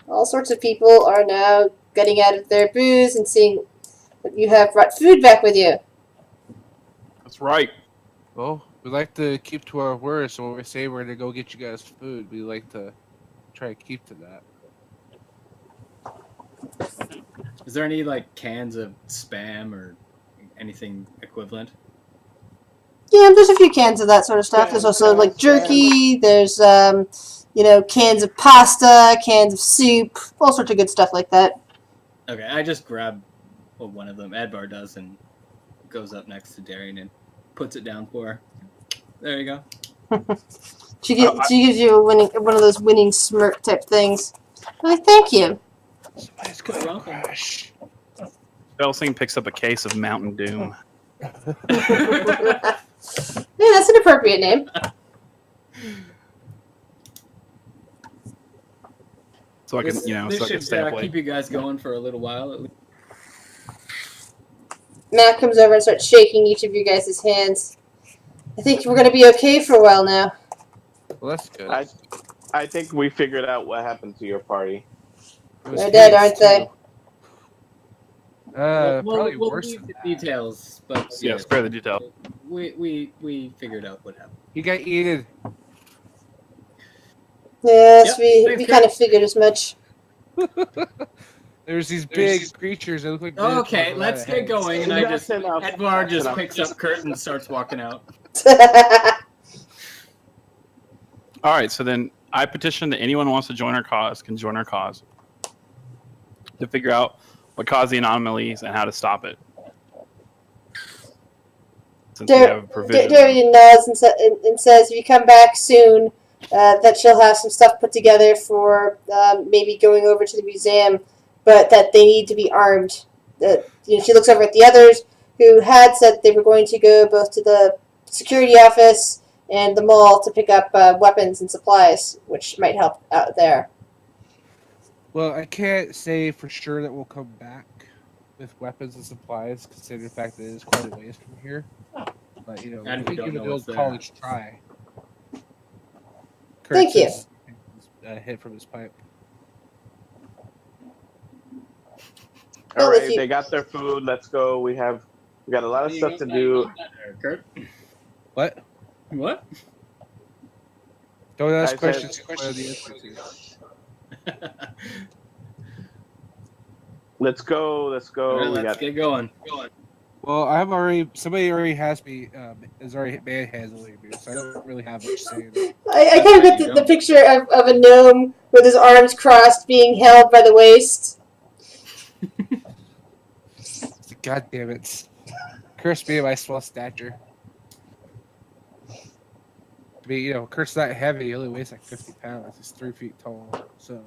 All sorts of people are now getting out of their booze and seeing that you have brought food back with you. That's right. Well, we like to keep to our word, so when we say we're gonna go get you guys food, we like to try to keep to that. Is there any cans of Spam or anything equivalent? Yeah, there's a few cans of that sort of stuff. There's also jerky. There's cans of pasta, cans of soup, all sorts of good stuff like that. Okay, I just grab one of them. Edvar does and goes up next to Darian and puts it down for her. There you go. She gives you one of those winning smirk type things. Why, thank you. Somebody's You're gonna welcome. crash. Belsing picks up a case of Mountain Doom. Yeah, that's an appropriate name. So I can, This so I can should stay up late. keep you guys going for a little while at least. Matt comes over and starts shaking each of you guys' hands. I think we're going to be okay for a while now. Well, that's good. I think we figured out what happened to your party. They're dead, aren't they? Probably we'll worse leave than the that. details, but Yeah, spare the detail. We figured out what happened. He got eaten. Yes, Yep, we thanks, kind of Kurt. figured as much. There's these big creatures that look like Okay, minotaurs let's without get heads. going. And That's enough. Edvard That's just enough. picks up Kurt and starts walking out. All right, so then I petition that anyone who wants to join our cause can join our cause to figure out what caused the anomalies and how to stop it. Since we have a provision. Darian nods and says, if you come back soon, that she'll have some stuff put together for maybe going over to the museum, but that they need to be armed. She looks over at the others who had said they were going to go both to the security office and the mall to pick up weapons and supplies, which might help out there. Well, I can't say for sure that we'll come back with weapons and supplies, considering the fact that it is quite a ways from here. But, you know, And we we don't give it know the what's old there. college try. Thank you. A hit from his pipe. Well, All if right, you- they got their food. Let's go. We got a lot of stuff to do. Kurt? What? What? Don't ask I questions. said- You know the answer to. Let's go. Let's go. All right, We let's got. get going. Well, somebody already has me, is already manhandling me, so I don't really have much say in it. I kind of got the picture of a gnome with his arms crossed being held by the waist. God damn it. Curse me my small stature. I mean, you know, Kurt's not heavy, he only weighs like 50 pounds. He's 3 feet tall, so.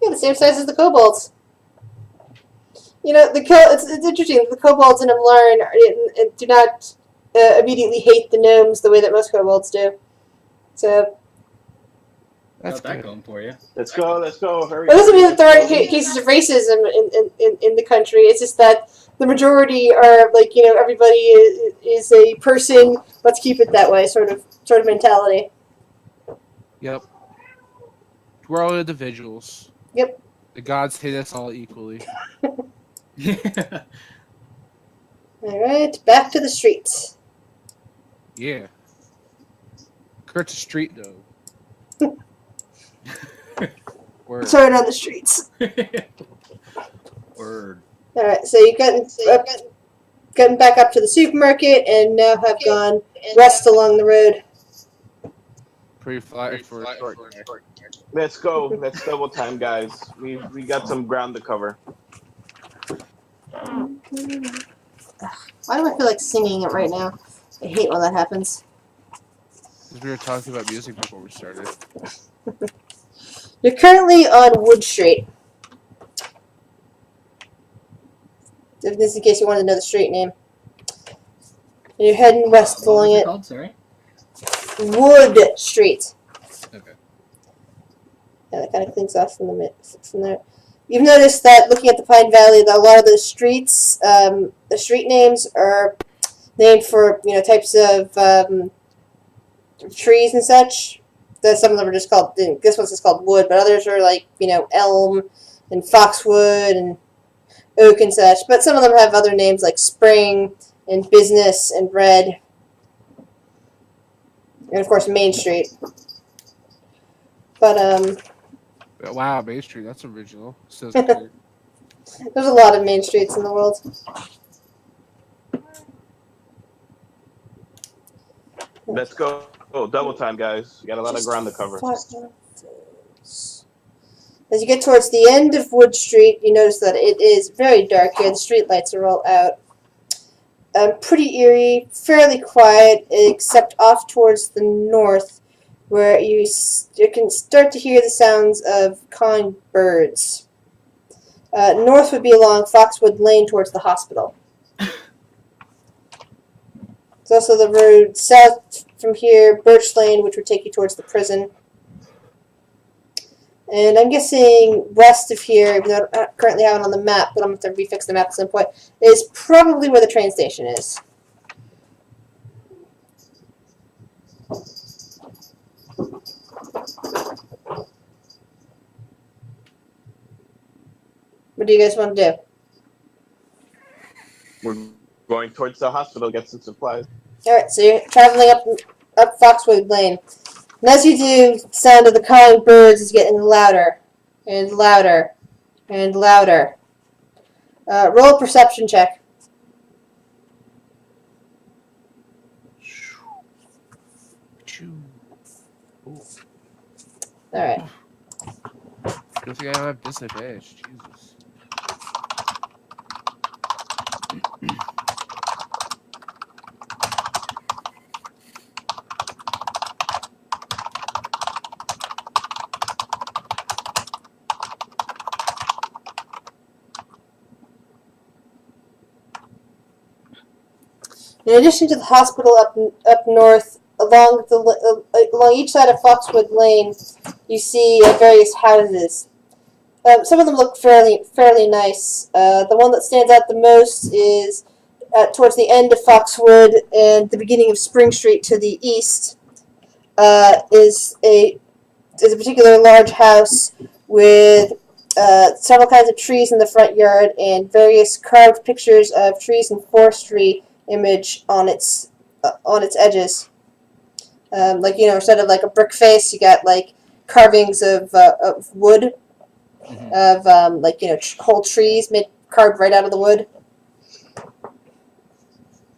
Yeah, the same size as the kobolds. You know, it's interesting. The kobolds in Amlarn do not immediately hate the gnomes the way that most kobolds do. So That's Got that good. going for you. Let's go. Let's go. Hurry. it doesn't mean that there aren't Hurry. cases of racism in the country. It's just that the majority are like, you know, everybody is a person. Let's keep it that way, sort of mentality. Yep. We're all individuals. Yep. The gods hate us all equally. All right, back to the streets. Yeah. Kurt's a street though. Word. Turn on the streets. Word. All right, so you've gotten back up to the supermarket and now have gone west along the road. Pretty flat for a short. Let's go. Let's double time, guys. We got some ground to cover. Why do I feel like singing it right now? I hate when that happens. Because we were talking about music before we started. You're currently on Wood Street. If this is in case you wanted to know the street name. And you're heading west What along was it it. called? Sorry. Wood Street. Okay. Yeah, that kind of clinks off from there. You've noticed that looking at the Pine Valley, that a lot of the streets, the street names are named for, you know, types of trees and such. That some of them are just called. This one's just called wood, but others are like, you know, elm and foxwood and oak and such. But some of them have other names like spring and business and red, and of course Main Street. But Wow, Main Street, that's original. Says Kurt. there's a lot of main streets in the world. Let's go. Oh, double time, guys. We got a lot of ground to cover. As you get towards the end of Wood Street, you notice that it is very dark here. The street lights are all out. Pretty eerie, fairly quiet, except off towards the north, where you can start to hear the sounds of cawing birds. North would be along Foxwood Lane towards the hospital. There's also the road south from here, Birch Lane, which would take you towards the prison. And I'm guessing west of here, even though I don't currently have it on the map, but I'm going to have to refix the map at some point, is probably where the train station is. What do you guys want to do? We're going towards the hospital to get some supplies. Alright, so you're traveling up Foxwood Lane. And as you do, the sound of the calling birds is getting louder and louder and louder. Roll a perception check. Alright. Good thing I don't have disadvantage. Jesus. In addition to the hospital up north, along each side of Foxwood Lane, you see various houses. Some of them look fairly nice. The one that stands out the most is towards the end of Foxwood and the beginning of Spring Street to the east. Is a particular large house with several kinds of trees in the front yard and various carved pictures of trees and forestry image on its edges. Like, you know, instead of like a brick face, you got like carvings of wood, of like, you know, whole trees carved right out of the wood.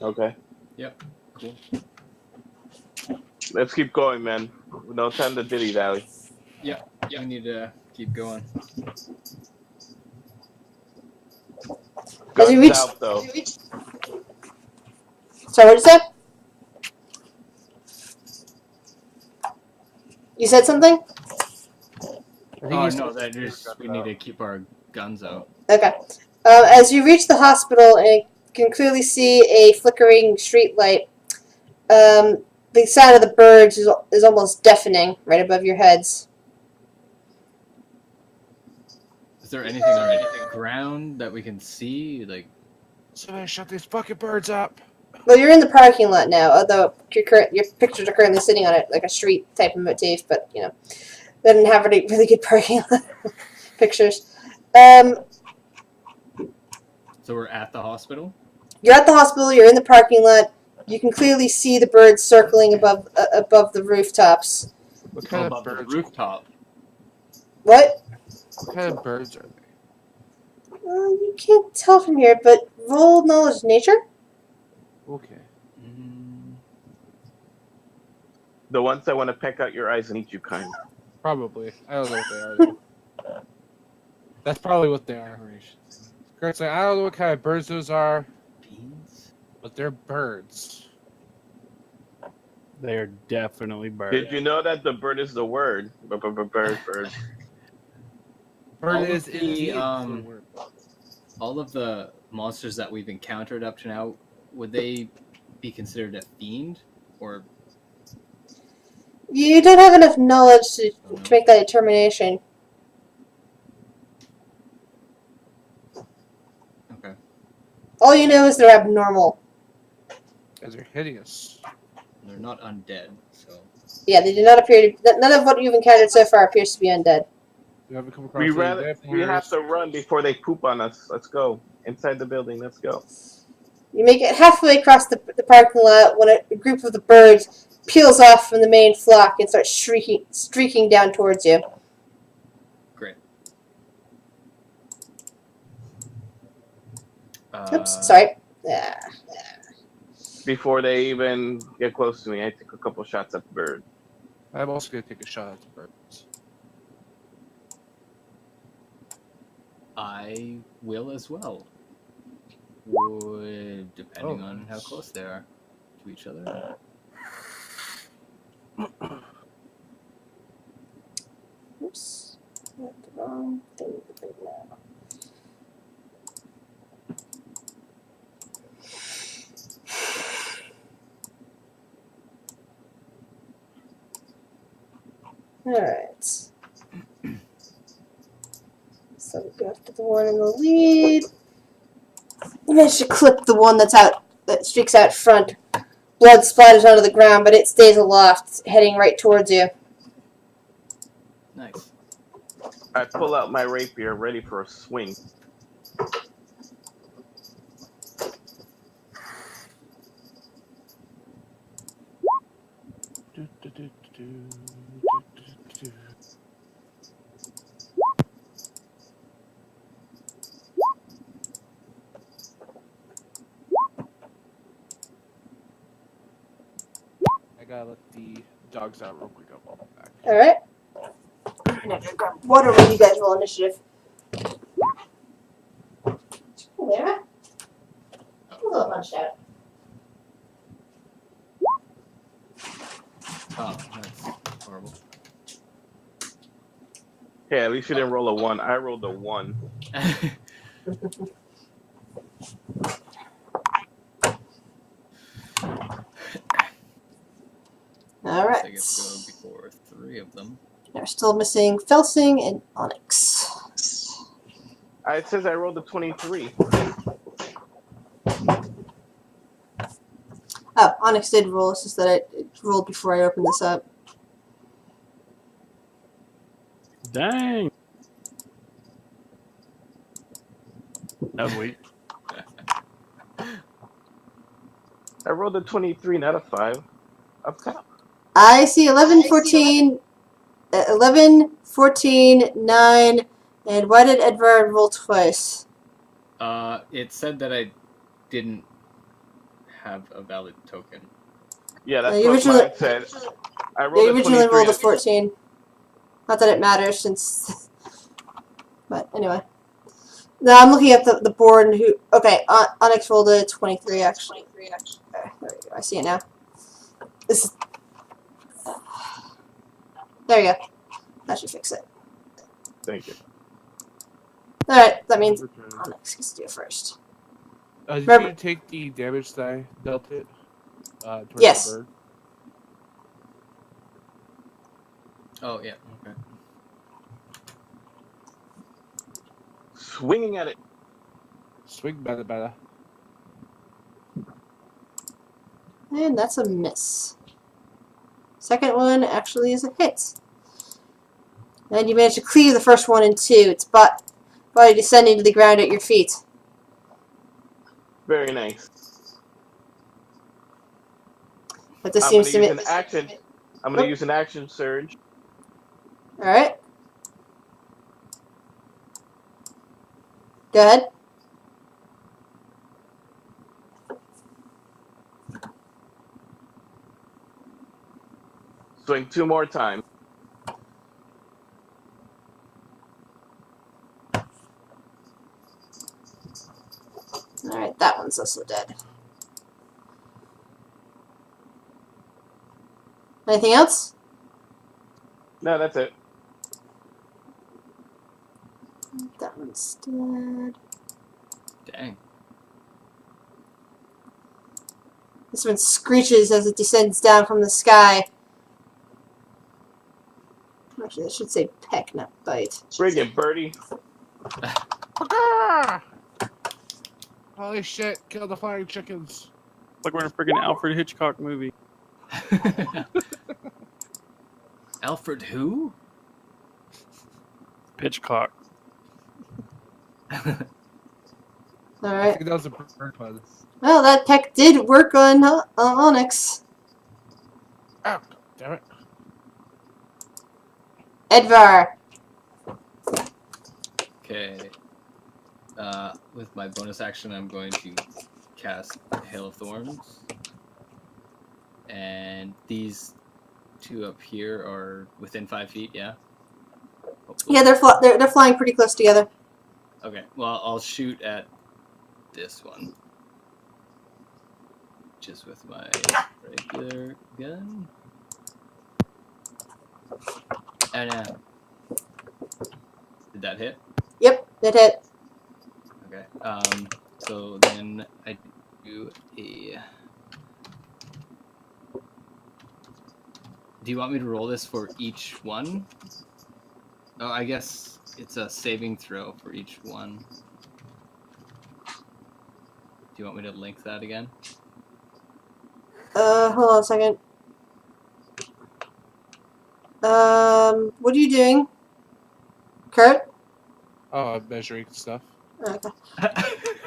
Okay. Yep. Cool. Let's keep going, man. No time to dilly dally. Yeah. We need to keep going. As you Guns reach- out, though. Sorry, what did you say? You said something? Oh no, that is. We need to keep our guns out. Okay. As you reach the hospital and can clearly see a flickering street light, the sound of the birds is almost deafening right above your heads. Is there anything on the ground that we can see? Like, Somebody shut these fucking birds up. Well, you're in the parking lot now, although your pictures are currently sitting on it like a street type of motif, but, you know, they didn't have any really good parking lot pictures. so we're at the hospital. You're at the hospital, you're in the parking lot, you can clearly see the birds circling above the rooftops. What kind Above of the birds? rooftop. What? What kind of birds are they? You can't tell from here, but roll knowledge of nature? Okay. The ones that want to peck out your eyes and eat you, kind. Probably. I don't know what they are, though. That's probably what they are. Kurt's like, I don't know what kind of birds those are, Beans. but they're birds. They are definitely birds. Did you know that the bird is the word? Bird. Bird All of is the, indeed the word. All of the monsters that we've encountered up to now, would they be considered a fiend, or You don't have enough knowledge to make that determination. okay? All you know is they're abnormal. Because they're hideous. They're not undead, so Yeah, they do not appear to. None of what you've encountered so far appears to be undead. You haven't come across We any death have warriors? to run before they poop on us. Let's go. Inside the building, let's go. You make it halfway across the parking lot when a group of the birds peels off from the main flock and starts streaking down towards you. great. Oops, sorry. Before they even get close to me, I take a couple shots at the bird. I'm also going to take a shot at the birds. I will as well. Depending on how close they are to each other. Oops. Not the wrong thing right now. Alright. So we go after the one in the lead. You managed to clip the one that streaks out front. Blood splatters onto the ground, but it stays aloft, heading right towards you. Nice. I pull out my rapier, ready for a swing. I gotta let the dogs out real quick. I'll be back. All right. I'm gonna grab water when you guys roll initiative. There. A little punched out. Oh, that's horrible. Yeah, at least you didn't roll a 1. I rolled a 1. All right. I get to go before 3 of them. We're still missing Felsing and Onyx. It says I rolled a 23. Oh, Onyx did roll. It's just that it rolled before I opened this up. Dang. That was weak. I rolled a 23, not a 5. Up top. I see 11, 14, 11, 14, 9, and why did Edvard roll twice? It said that I didn't have a valid token. Yeah, that's you what originally- mine said. I You rolled a originally 23. rolled a 14. Not that it matters since... But anyway. No, I'm looking at the board and who... Okay, Onyx rolled a 23 actually. Okay, there we go. I see it now. This is... There you go. That should fix it. Thank you. Alright, that means Onyx gets to do it first. Did Remember- you take the damage that I dealt it? Towards Yes. The bird? Oh, yeah, okay. Swinging at it. Swing better. And that's a miss. Second one actually is a hit. And you managed to clear the first one in 2. Its body descending to the ground at your feet. Very nice. But this I'm seems to gonna me... use an action. I'm gonna use an action surge. Alright. Go ahead. Swing 2 more times. Alright, that one's also dead. Anything else? No, that's it. That one's dead. Dang. This one screeches as it descends down from the sky. Actually, I should say peck, not bite. Bring it, birdie. Holy shit! Kill the flying chickens. Like we're in a freaking Alfred Hitchcock movie. Alfred who? Pitchcock. I Alright. think that was a bird pun. Well, that peck did work on Onyx. Oh, damn it. Edvar. Okay. With my bonus action, I'm going to cast Hail of Thorns. And these 2 up here are within 5 feet, yeah? Hopefully. Yeah, they're flying pretty close together. Okay, well, I'll shoot at this one. Just with my regular gun. And did that hit? Yep, that hit. Okay. So then I do a. Do you want me to roll this for each one? Oh, I guess it's a saving throw for each one. Do you want me to link that again? Hold on a second. What are you doing? Kurt? Oh, I'm measuring stuff. Okay.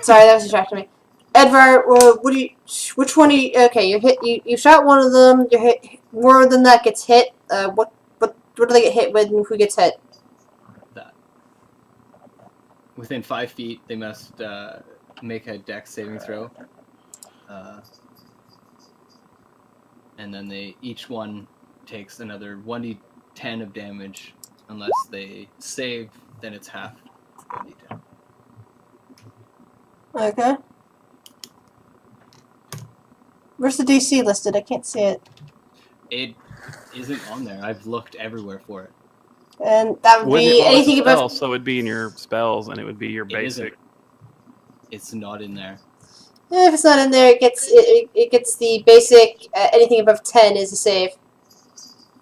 Sorry, that was distracting me. Edvar, what do you? Which one are you? Okay, you hit. You shot one of them. You hit more than that gets hit. What do they get hit with, and who gets hit? That. Within 5 feet, they must make a dex saving throw. And then each one takes another 1d10 of damage. Unless they save, then it's half 1d10. Okay. Where's the DC listed? I can't see it. It isn't on there. I've looked everywhere for it. And that would be Well, anything it's a spell, above. so it would be in your spells, and it would be your It basic. isn't. It's not in there. If it's not in there, it gets the basic. Anything above 10 is a save.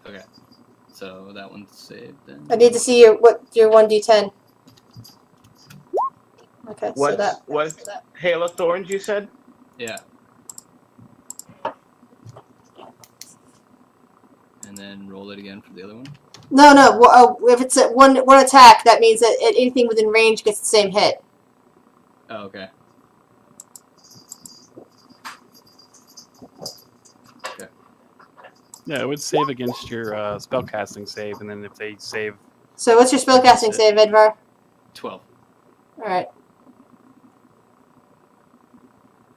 Okay. So that one's saved then. I need to see your 1d10. Okay, so What's Hail of Thorns, you said? Yeah. And then roll it again for the other one. No. If it's at one attack, that means that anything within range gets the same hit. Oh, okay. Yeah, it would save against your spellcasting save, and then if they save, So what's your spellcasting save, Edvar? 12. All right.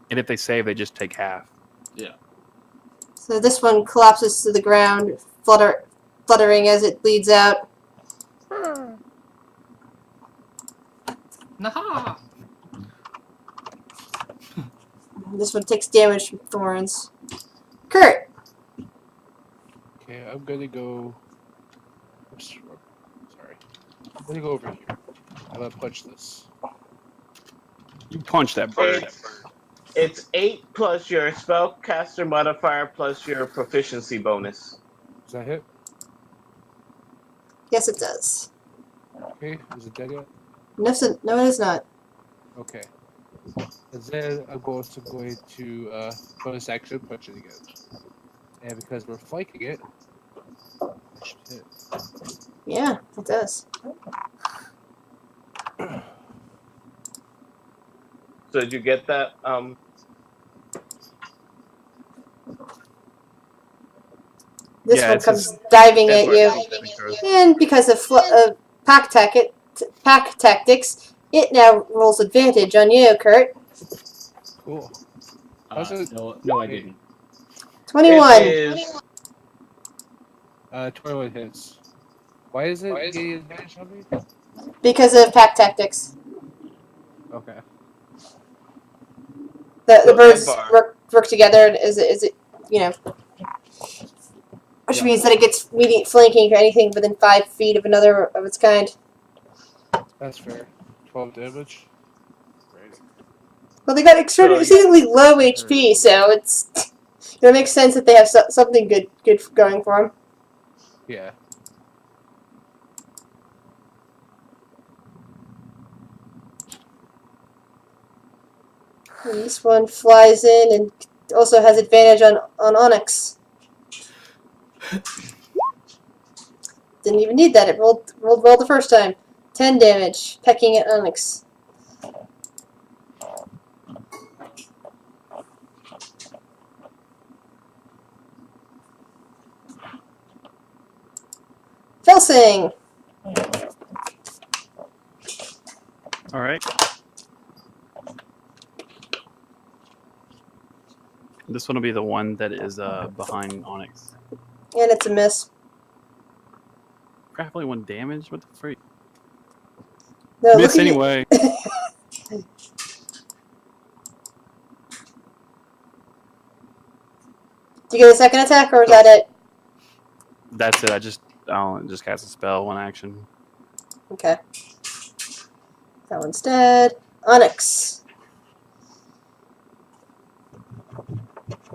and if they save, they just take half. Yeah. So this one collapses to the ground, fluttering as it bleeds out. Naha! This one takes damage from thorns. Kurt! Okay, I'm gonna go. Oops, sorry. I'm gonna go over here. I'm gonna punch this. You punch that bird. It's 8 plus your spellcaster modifier plus your proficiency bonus. Does that hit? Yes, it does. Okay, is it dead yet? No, it is not. Okay. And then I'm also going to bonus action punch it again. And because we're flanking it, it should hit. Yeah, it does. So did you get that? This Yeah, one it comes says- diving at Edward. you. And because of pack tactics, it now rolls advantage on you, Kurt. Cool. How's it? No, I didn't. 21. It is 21 hits. Why is it getting advantage on me? Because of pack tactics. Okay. The So birds Edvar. work together, and is it which Yeah. means that it gets immediate flanking for anything within 5 feet of another of its kind. That's fair. 12 damage. Great. Well, they got exceedingly low HP, so it makes sense that they have something good going for them. Yeah. And this one flies in and also has advantage on Onyx. Didn't even need that. It rolled well the first time. 10 damage, pecking at Onyx. Felsing! All right. This one will be the one that is behind Onyx. And it's a miss. Grappling 1 damage? What the freak? No, Miss look at you. anyway. Do you get a second attack, or is that it? That's it. I just cast a spell, 1 action. Okay. That one's dead. Onyx.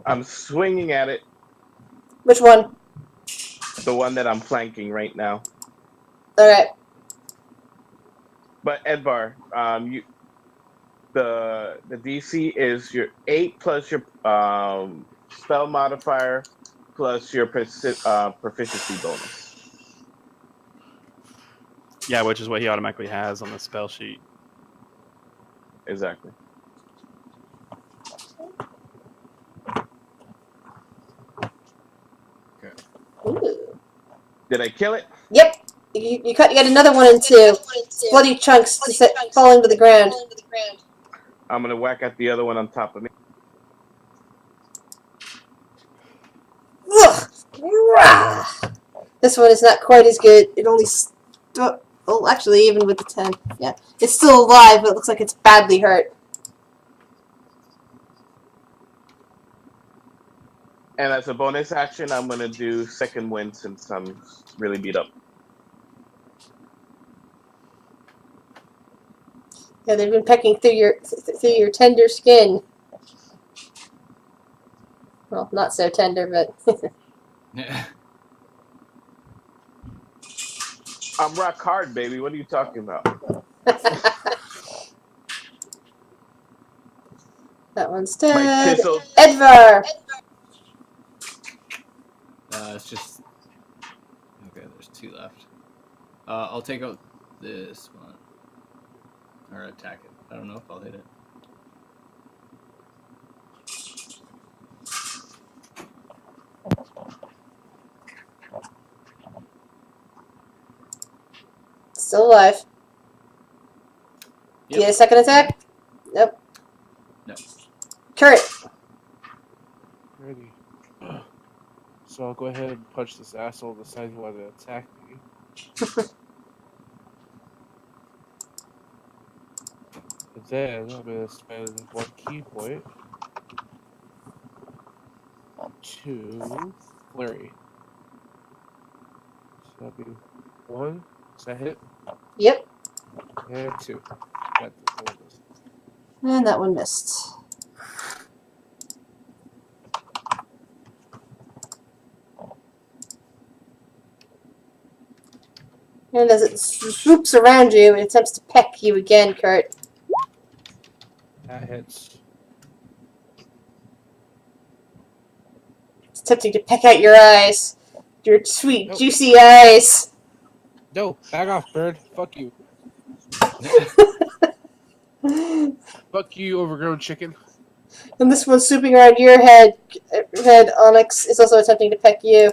I'm swinging at it, Which one? the one that I'm flanking right now. Okay. But Edvar, the DC is your 8 plus your spell modifier plus your proficiency bonus. Yeah, which is what he automatically has on the spell sheet. Exactly. Ooh. Did I kill it? Yep. You got another one into bloody chunks falling to the ground. I'm gonna whack at the other one on top of me. Ugh. Rah. This one is not quite as good. It only... well, actually, even with the 10. Yeah. It's still alive, but it looks like it's badly hurt. And as a bonus action, I'm gonna do second wind since I'm really beat up. Yeah, they've been pecking through your tender skin. Well, not so tender, but... I'm rock hard, baby. What are you talking about? That one's My dead. chisel. Edvar! It's just... Okay, there's 2 left. I'll take out this one. Or attack it. I don't know if I'll hit it. Still alive. Yep. Get a second attack? Nope. No. Kurt! Ready. So I'll go ahead and punch this asshole in the side who wanted to attack me. And then I'm going to spend 1 key point to flurry. So that'll be 1. Does that hit? Yep. And 2. And that one missed. And as it swoops around you, it attempts to peck you again, Kurt. That hits. It's attempting to peck out your eyes. Your sweet, Nope. juicy eyes. No, back off, bird. Fuck you. Fuck you, overgrown chicken. And this one swooping around your head, Onyx, is also attempting to peck you.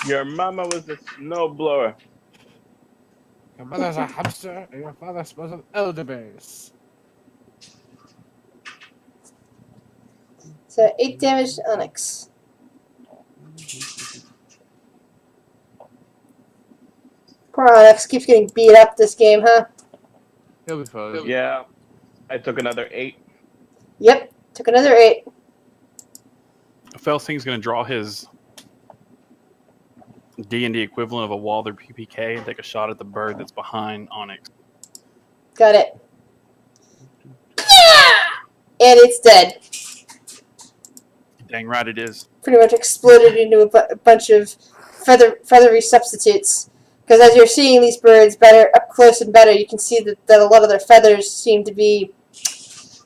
Your mama was a snowblower. Your mother's a hamster, and your father smells of elderberries. So 8 damage to Onyx. Poor Onyx keeps getting beat up this game, huh? He'll be fine. Yeah, I took another 8. Yep, took another 8. Felsing's going to draw his D&D equivalent of a Walther PPK and take a shot at the bird that's behind Onyx. Got it. And it's dead. Dang right it is. Pretty much exploded into a bunch of feathery substitutes. Because as you're seeing these birds better up close and better, you can see that a lot of their feathers seem to be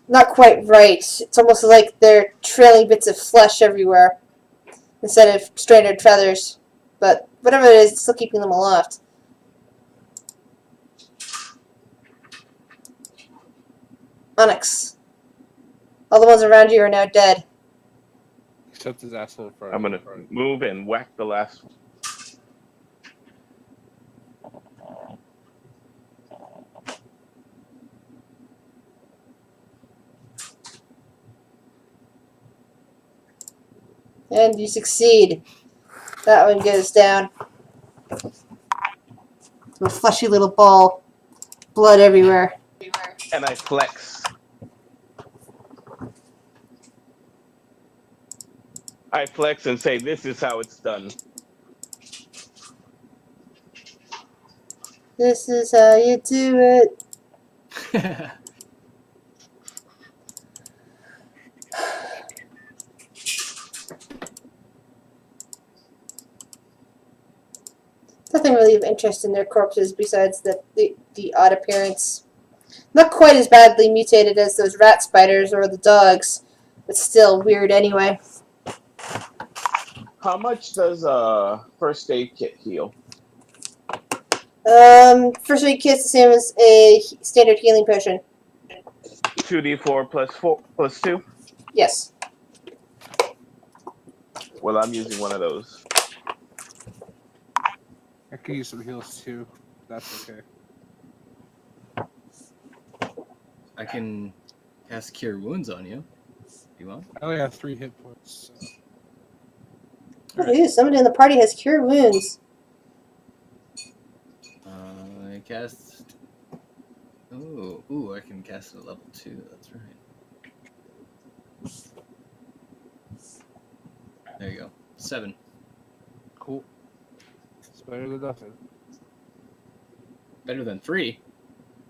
not quite right. It's almost like they're trailing bits of flesh everywhere instead of stranded feathers. But whatever it is, it's still keeping them aloft. Onyx. All the ones around you are now dead. Except his asshole in front. I'm gonna move and whack the last one. And you succeed. That one goes down. To a fleshy little ball. Blood everywhere. And I flex. I flex and say, this is how it's done. This is how you do it. Nothing really of interest in their corpses besides the odd appearance. Not quite as badly mutated as those rat spiders or the dogs, but still weird anyway. How much does a first aid kit heal? First aid kit's the same as a standard healing potion. 2d4 plus 2? Yes. Well, I'm using one of those. I could use some heals too. That's okay. I can cast Cure Wounds on you. If you want. I only have 3 hit points. So. Ooh, somebody in the party has cure wounds. I cast. Ooh, I can cast it at level 2. That's right. There you go. 7. Cool. It's better than nothing. Better than 3.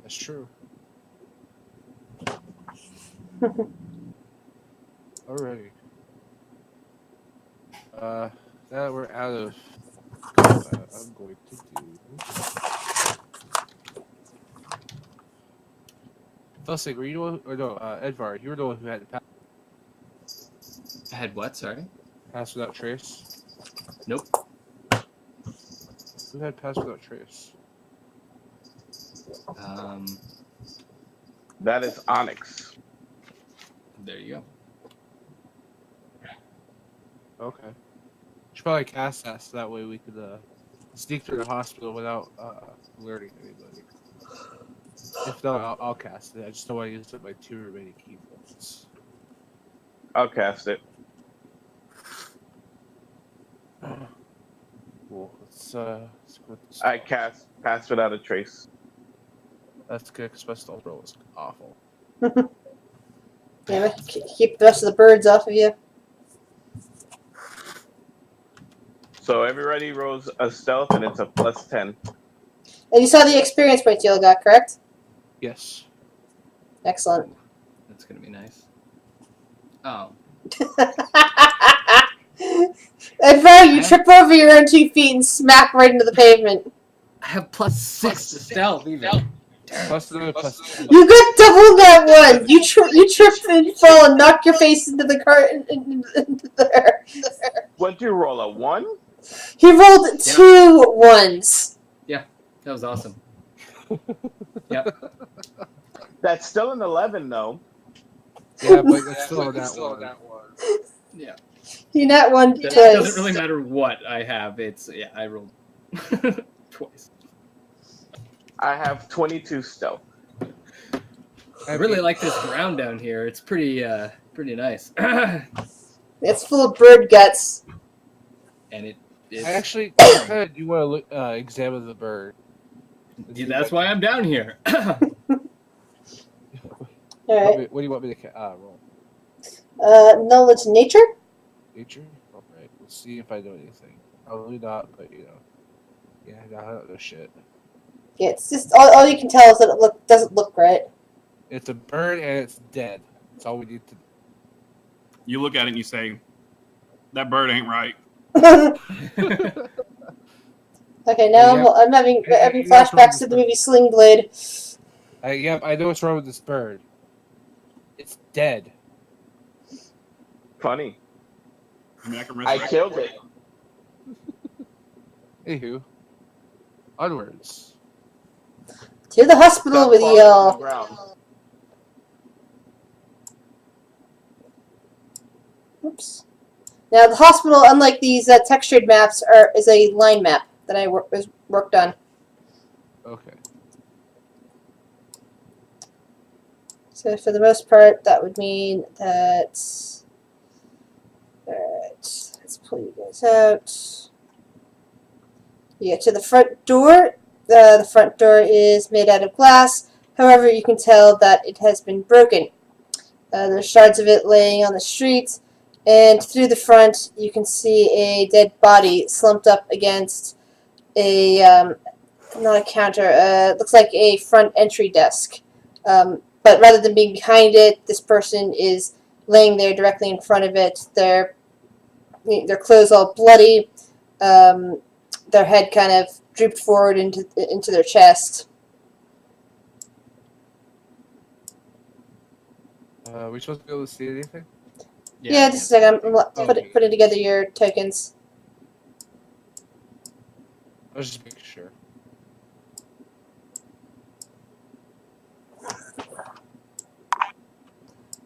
That's true. Alrighty. Now we're out of combat, I'm going to do. Felsig, were you the one, or no, Edvard, you were the one who had I had what? Sorry. Pass Without Trace. Nope. Who had Pass Without Trace? That is Onyx. There you go. Okay. Should probably cast that so that way we could sneak through the hospital without alerting anybody. If not, I'll cast it. I just don't want to use up my 2 remaining key points. I'll cast it. Cool. Let's go with this. I cast Pass Without a Trace. That's good because my stealth roll was awful. Damn it. Keep the rest of the birds off of you. So everybody rolls a stealth, and it's a plus 10. And you saw the experience points you all got, correct? Yes. Excellent. That's gonna be nice. Oh. Edvard, you trip over your own 2 feet and smack right into the pavement. I have plus 6 to stealth even. Plus another plus 2. You got double that one. You trip and fall and knock your face into the car into there. What'd you roll, a 1? He rolled 2 ones. Yeah, that was awesome. Yep. That's still an 11, though. Yeah, but it's still that one. Yeah. You not one It twice. doesn't really matter what I have. It's I rolled twice. I have 22 stealth. I really like this ground down here. It's pretty nice. It's full of bird guts. And it's I actually kind of do want to look, examine the bird. Yeah, that's why I'm down here. All right. What do you want me to roll? Knowledge nature. Nature? Alright, let's see if I know anything. Probably not, but you know. Yeah, I don't know shit. Yeah, it's just all you can tell is that it doesn't look right. It's a bird and it's dead. That's all we need to. You look at it and you say, "That bird ain't right." Okay, now Yeah. I'm having flashbacks to the movie Sling Blade. Yep, I know what's wrong with this bird. It's dead. Funny. I mean, I can I resurrect killed it. Anywho, onwards. To the hospital with Falling you on all. the ground. Oops. Now the hospital, unlike these textured maps, is a line map that I worked on. Okay. So for the most part, that would mean that. Alright, let's pull you guys out. You get to the front door. The front door is made out of glass. However, you can tell that it has been broken. There's shards of it laying on the street. And through the front, you can see a dead body slumped up against a, not a counter, looks like a front entry desk. But rather than being behind it, this person is laying there directly in front of it. Their clothes all bloody. Their head kind of drooped forward into their chest. Are we supposed to be able to see anything? Yeah, just a second. I'm putting together your tokens. I was just making sure.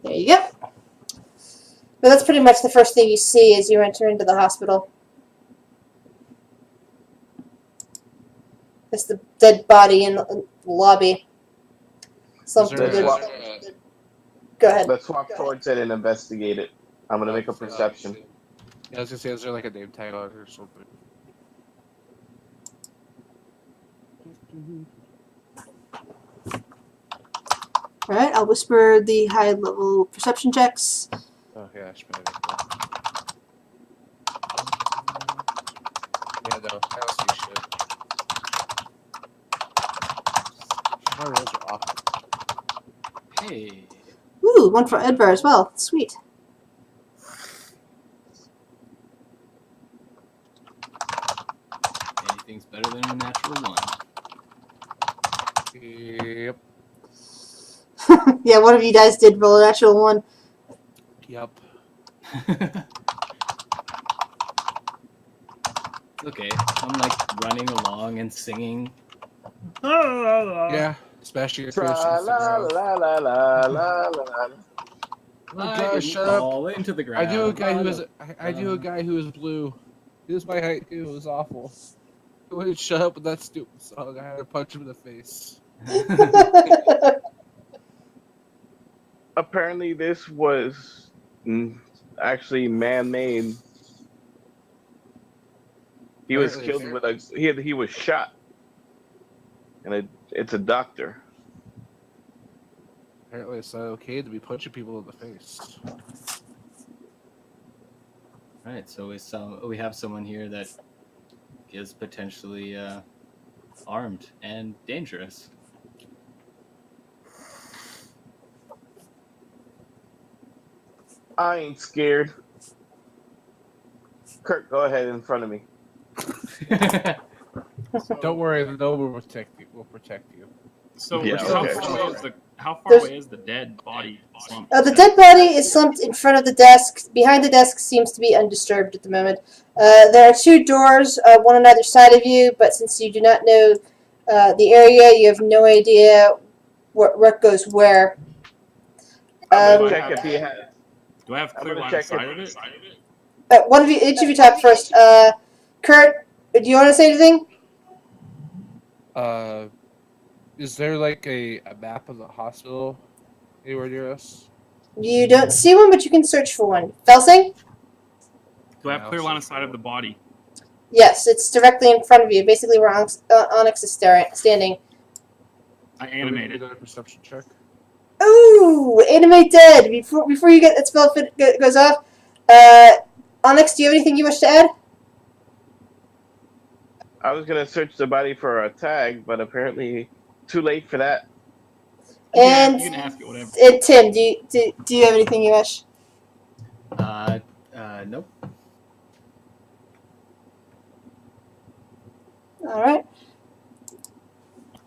There you go. But that's pretty much the first thing you see as you enter into the hospital. It's the dead body in the lobby. Is there Go ahead. Let's walk towards it and investigate it. I'm gonna make a perception. Yeah, I was gonna say, is there like a name tag on it or something? Alright, I'll whisper the high-level perception checks. Oh yeah, I should probably make that. Yeah, no, I don't see shit. My rolls are off. Hey. Ooh, one for Edvar as well. Sweet. Anything's better than a natural one. Yep. Yeah, one of you guys did roll a natural one. Yep. Okay, I'm like running along and singing. Yeah, smashing your Tra face la into the ground. la la la la la. Oh I gosh, didn't shut up. fall into the ground. I knew a guy who was a guy who was blue. He was my height too. It was awful. He wouldn't shut up with that stupid song. I had to punch him in the face. Apparently, this was actually man-made. He was killed with a he was shot, and it's a doctor. Apparently, it's not okay to be punching people in the face. Right, so we have someone here that is potentially armed and dangerous. I ain't scared. Kurt, go ahead in front of me. Don't worry, the noble will protect you. Will protect you. So Yeah, how far away is the dead body slumped? The dead body is slumped in front of the desk. Behind the desk seems to be undisturbed at the moment. There are two doors, one on either side of you, but since you do not know the area, you have no idea what goes where. I'm gonna check if he has. Do I have I'm clear gonna line check of sight if- of it? Each of you talk first. Kurt, do you want to say anything? Is there like a map of the hospital anywhere near us? You don't see one, but you can search for one. Felsing? Do I have clear line of sight of the body? Yes, it's directly in front of you, basically where Onyx is standing. I animated. Another perception check. Ooh, animate dead. Before you get that spell goes off, Onyx, do you have anything you wish to add? I was gonna search the body for a tag, but apparently too late for that. And you can ask it whatever. And Tim, do you have anything you wish? Nope. All right.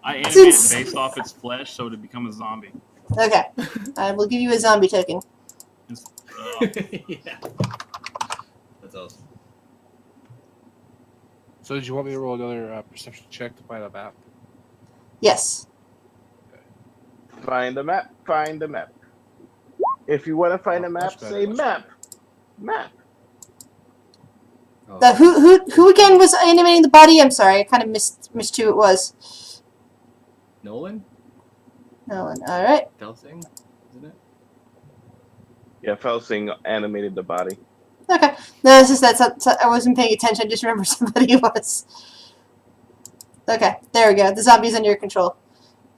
I animated it based off its flesh, so to become a zombie. Okay. I will give you a zombie token. Yeah. That's awesome. So did you want me to roll another perception check to find a map? Yes. Find the map. Find the map. If you want to find a map, say map. Map. Oh. Now, who again was animating the body? I'm sorry, I kind of missed who it was. Nolan? Nolan. All right. Felsing? Isn't it? Yeah, Felsing animated the body. Okay. No, it's just that I wasn't paying attention. I just remember somebody was. Okay, there we go. The zombie's under your control.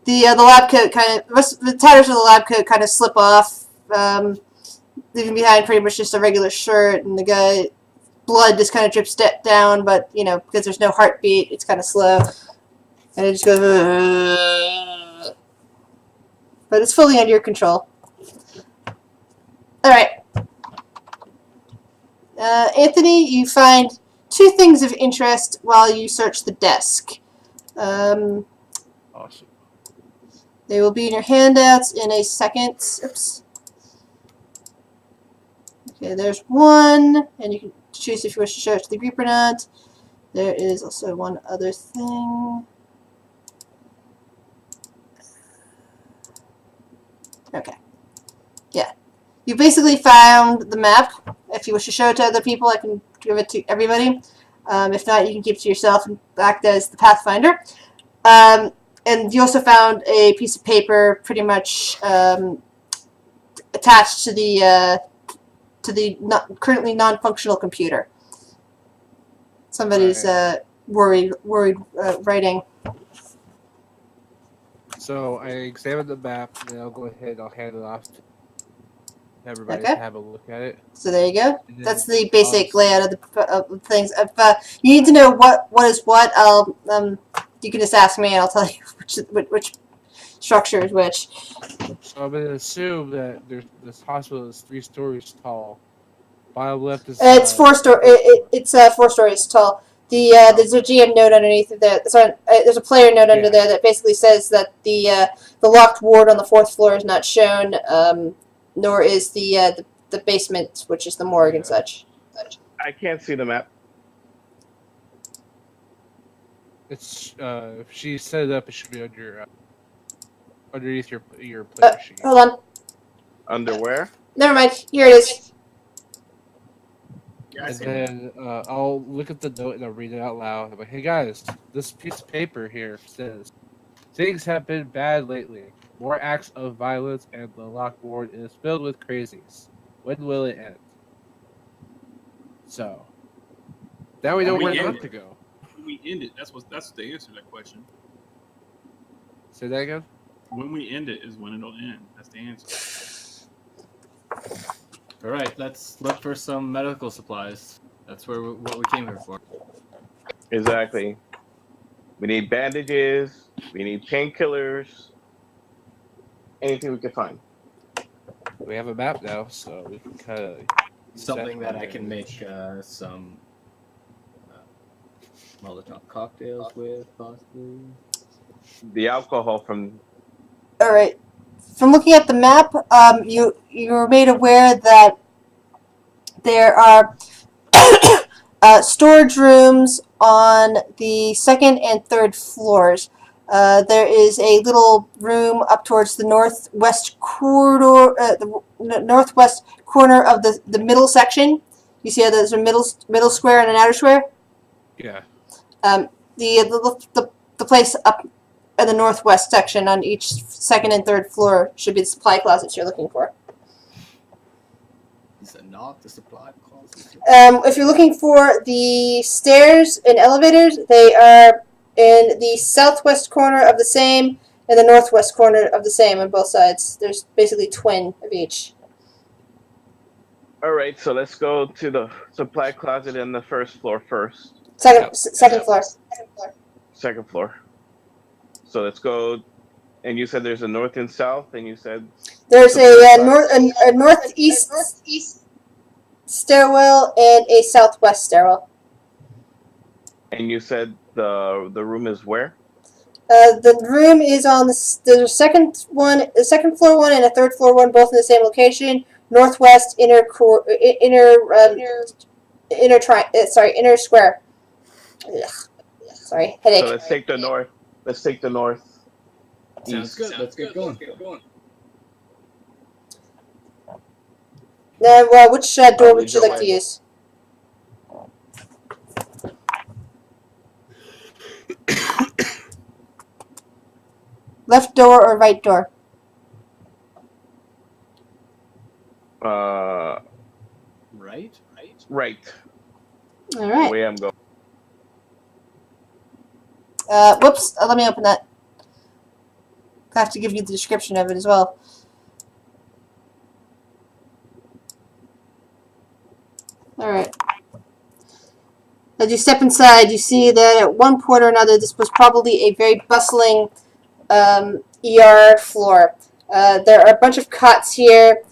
The lab coat the tatters of the lab coat kind of slip off, leaving behind pretty much just a regular shirt, and the guy blood just kind of drips down, but because there's no heartbeat, it's kind of slow, and it just goes. But it's fully under your control. All right. Anthony, you find two things of interest while you search the desk. Awesome. They will be in your handouts in a second. Oops. Okay, there's one, and you can choose if you wish to show it to the group or not. There is also one other thing. Okay. Yeah. You basically found the map. If you wish to show it to other people, I can give it to everybody. If not, you can keep it to yourself and act as the Pathfinder. And you also found a piece of paper pretty much attached to the currently non-functional computer. Somebody's worried writing. So I examined the map, and then I'll go ahead and I'll hand it off to everybody Okay. to have a look at it. So there you go. And then That's the basic layout of the things. If you need to know what is what, you can just ask me, and I'll tell you which structure is which. So I'm gonna assume that this hospital is 3 stories tall. Bottom left is It's 4 story. It's 4 stories tall. There's a GM note underneath there. Sorry, there's a player note under there that basically says that the locked ward on the 4th floor is not shown, nor is the basement, which is the morgue and such. I can't see the map. It's if she set it up, it should be under underneath your player sheet. Hold on. Under where? Never mind. Here it is. Yeah, I And see then I'll look at the note and I'll read it out loud. I'm like, hey guys, this piece of paper here says, things have been bad lately. More acts of violence and the locked ward is filled with crazies. When will it end? So, now we know When we where end not to it. go. When we end it, that's the answer to that question. Say that again? When we end it is when it'll end. That's the answer. All right, let's look for some medical supplies. That's what we came here for. Exactly. We need bandages. We need painkillers. Anything we can find. We have a map now, so we can kind of Something that I can make some Molotov cocktails with, possibly. The alcohol from. All right. From looking at the map, you're made aware that there are storage rooms on the 2nd and 3rd floors. There is a little room up towards the northwest corridor, the northwest corner of the middle section. You see how there's a middle square and an outer square? Yeah. The place up in the northwest section on each 2nd and 3rd floor should be the supply closets you're looking for. Is it not the supply closet? If you're looking for the stairs and elevators, they are in the southwest corner of the same and the northwest corner of the same on both sides. There's basically twin of each. All right, so let's go to the supply closet in the 1st floor first. Second floor. 2nd floor. So let's go. And you said there's a north and south, and you said There's a northeast stairwell and a southwest stairwell. And you said the room is where? The room is on there's a second floor one and a 3rd floor one, both in the same location. Northwest inner square. Ugh. Sorry, headache. So let's take the north. Let's take the north. Sounds good. Let's get going. Now, which door would you like to use? Left door or right door? Right. Right. All right. The way I'm going. Whoops. Let me open that. I have to give you the description of it as well. Alright. As you step inside, you see that at one point or another, this was probably a very bustling ER floor. There are a bunch of cots here.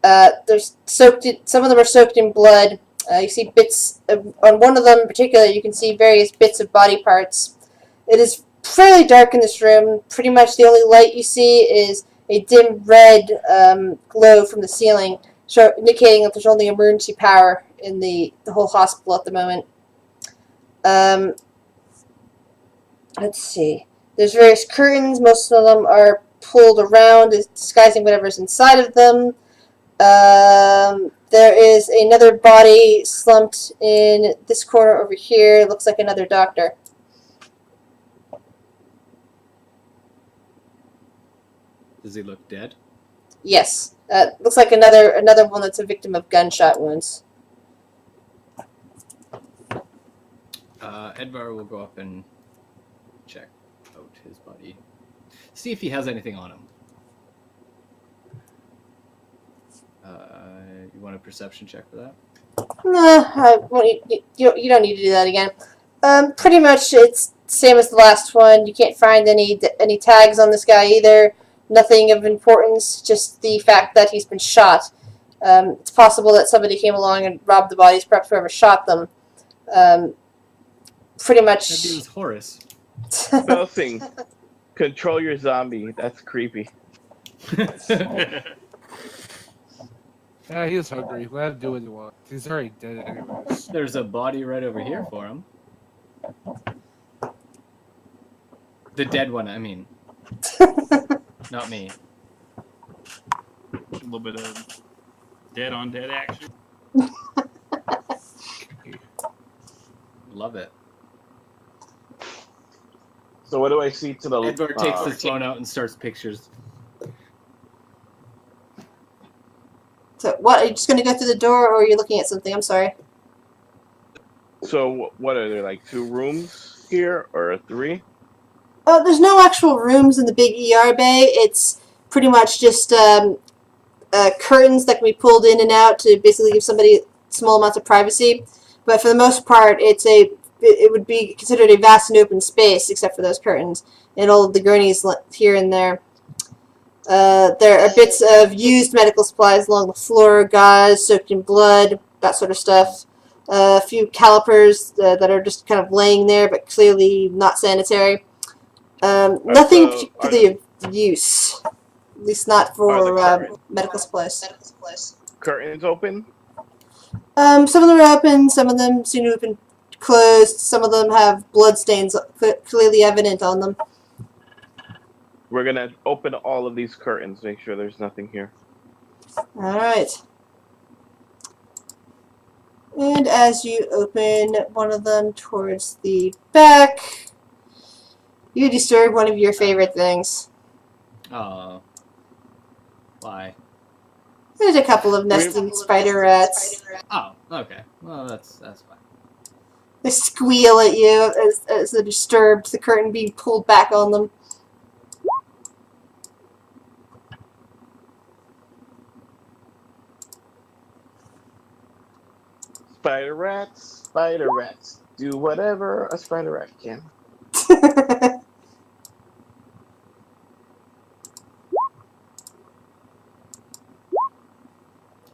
Some of them are soaked in blood. You see bits on one of them in particular. You can see various bits of body parts. It is fairly dark in this room. Pretty much the only light you see is a dim red glow from the ceiling, indicating that there's only emergency power in the whole hospital at the moment. Let's see. There's various curtains. Most of them are pulled around, disguising whatever's inside of them. There is another body slumped in this corner over here. Looks like another doctor. Does he look dead? Yes. Looks like another one that's a victim of gunshot wounds. Edvar will go up and check out his body. See if he has anything on him. You want a perception check for that? Nah, you don't need to do that again. Pretty much it's same as the last one. You can't find any tags on this guy either. Nothing of importance, just the fact that he's been shot. It's possible that somebody came along and robbed the bodies, perhaps whoever shot them. Pretty much. Maybe it was Horace. Spellsing. Control your zombie. That's creepy. Yeah, he's hungry. Let him do what he wants. He's already dead anyways. There's a body right over here for him. The dead one, I mean. Not me. A little bit of dead on dead action. Love it. So what do I see to the left? Edward takes his phone out and starts pictures. So what? Are you just going to go through the door, or are you looking at something? I'm sorry. So what are there, like 2 rooms here or 3? There's no actual rooms in the big ER bay. It's pretty much just curtains that can be pulled in and out to basically give somebody small amounts of privacy. But for the most part, it would be considered a vast and open space, except for those curtains and all of the gurneys here and there. There are bits of used medical supplies along the floor, gauze soaked in blood, that sort of stuff. A few calipers that are just kind of laying there, but clearly not sanitary. Nothing particularly of use, at least not for medical supplies. Curtains open? Some of them are open, some of them seem to have been closed, some of them have blood stains clearly evident on them. We're going to open all of these curtains, make sure there's nothing here. Alright. And as you open one of them towards the back, you disturb one of your favorite things. Oh. Why? There's a couple of nesting spider rats. Oh, okay. Well, that's fine. They squeal at you as they're disturbed, the curtain being pulled back on them. Spider rats, do whatever a spider rat can.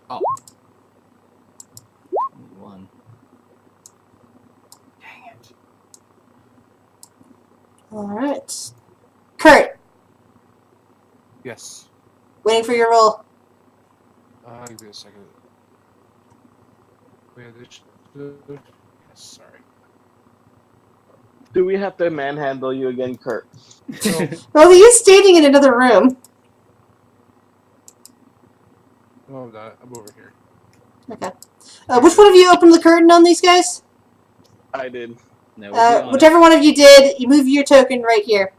Oh. 21. Dang it. Alright. Kurt, Yes. waiting for your roll. Give me a second. Yes, sorry. Do we have to manhandle you again, Kurt? Well, he is standing in another room. No, I'm not. I'm over here. Okay. Which one of you opened the curtain on these guys? I did. No, Whichever one of you did, you move your token right here.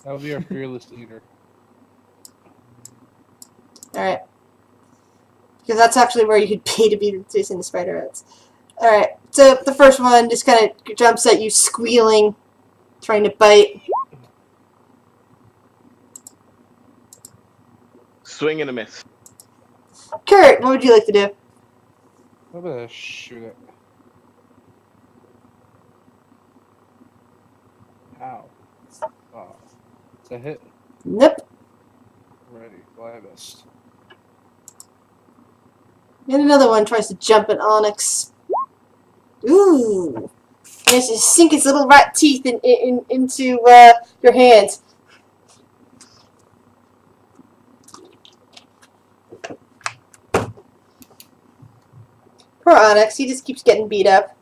That would be our fearless leader. Alright. Because that's actually where you'd pay to be chasing the spider rats. Alright, so the first one just kind of jumps at you, squealing, trying to bite. Swing and a miss. Kurt, what would you like to do? I'm gonna shoot it. Ow. Oh. Is that hit? Nope. Ready. Well, I missed. And another one tries to jump at Onyx. Ooh. He has to sink his little rat teeth into your hands. Poor Onyx, he just keeps getting beat up.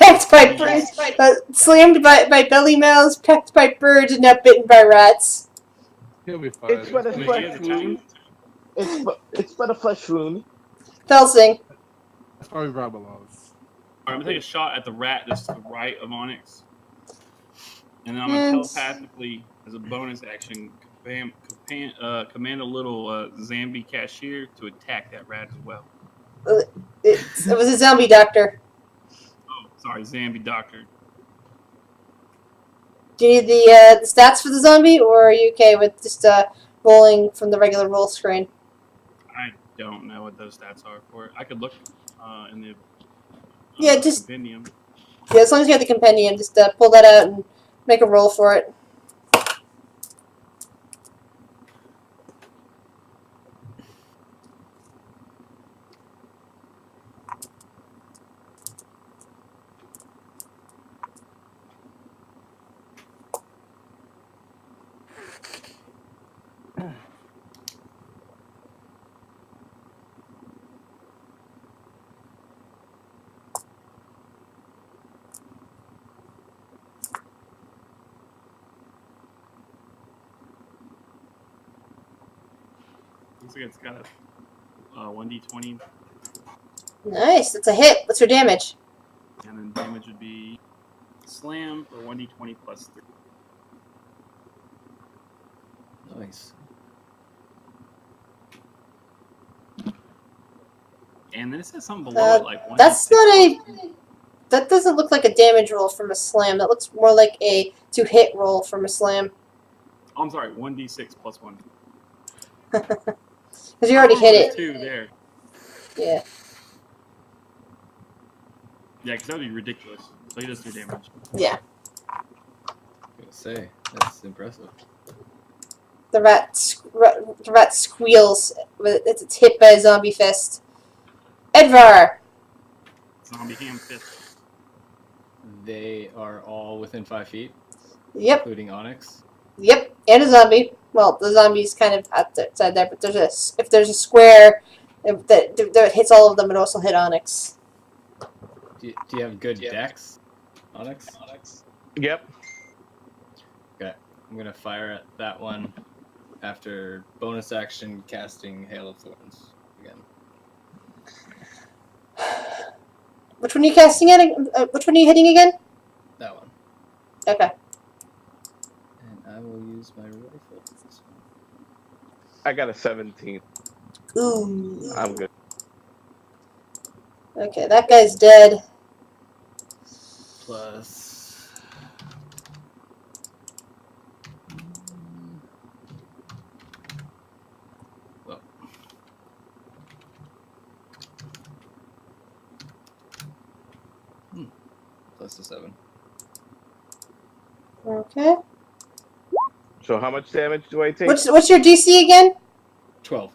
pecked by birds, slammed by belly mouths, pecked by birds, and now bitten by rats. He'll be fine. It's but a I mean, he flesh is wound. Italian. It's but a flesh wound. Felsing. That's probably Rob alone. All right, I'm gonna take a shot at the rat that's to the right of Onyx, and then I'm gonna telepathically, as a bonus action, command a little zombie cashier to attack that rat as well. It was a zombie doctor. Oh, sorry, zombie doctor. Do you need the stats for the zombie, or are you okay with just rolling from the regular roll screen? I don't know what those stats are for it. I could look in the just compendium. yeah. As long as you have the compendium, just pull that out and make a roll for it. Looks like it's got a 1d20, Nice. That's a hit. What's your damage? and then damage would be slam for 1d20 plus 3. Nice. And then it says something below it, like 1d6. That's not a. That doesn't look like a damage roll from a slam. That looks more like a to hit roll from a slam. Oh, I'm sorry, 1d6 plus 1. Because you already hit it. 2 there. Yeah. Yeah, because that would be ridiculous. So he does 3 damage. Yeah. I was gonna say, that's impressive. The rat squeals. It's hit by a zombie fist. Edvar. Zombie ham fist. They are all within 5 feet, Yep. including Onyx. Yep. And a zombie. Well, the zombie's kind of outside there, but if there's a square that hits all of them, it also hit Onyx. Do you have good dex, Onyx? Yep. Okay, I'm gonna fire at that one after bonus action casting Hail of Thorns again. Which one are you casting at? Which one are you hitting again? That one. Okay. And I will use my rifle for this one. I got a 17. Ooh. I'm good. Okay, that guy's dead. Plus. Well. Plus the 7. Okay. So how much damage do I take? What's your DC again? 12.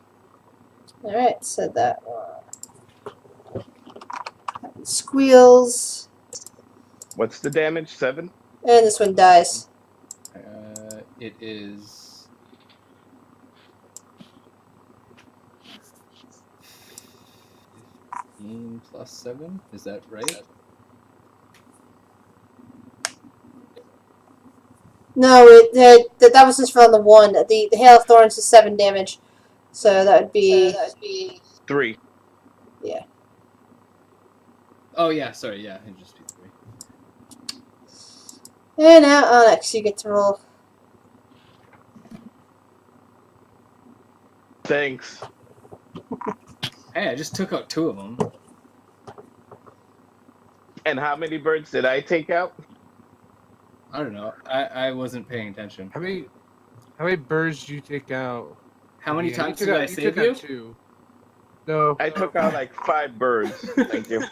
All right, so that one squeals, What's the damage? 7? and this one dies. It is 15 plus 7. Is that right? No, that was just from the one. The Hail of Thorns is 7 damage, so that would be 3. yeah. Oh yeah, sorry, yeah, it'd just be 3. And now Onyx, you get to roll. Thanks. Hey, I just took out 2 of them. And how many birds did I take out? I don't know. I wasn't paying attention. How many birds did you take out? How many Yeah, times you did took I out- save took you? out 2. No, I took out like 5 birds. Thank you.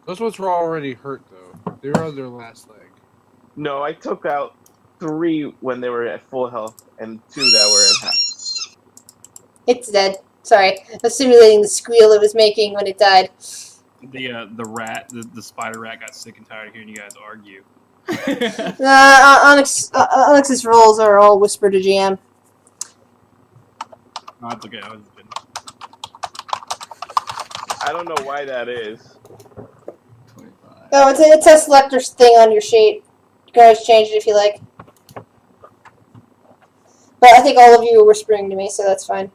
those ones were already hurt though. They were on their last leg. No, I took out 3 when they were at full health and 2 that were in half. It's dead. Sorry, I'm simulating the squeal it was making when it died. The rat, the spider rat, got sick and tired of hearing you guys argue. Onyx's rolls are all whispered to GM. No, it's okay. I was just kidding. I don't know why that is. 25. Oh, it's a selector thing on your sheet. You can always change it if you like. But I think all of you were whispering to me, so that's fine.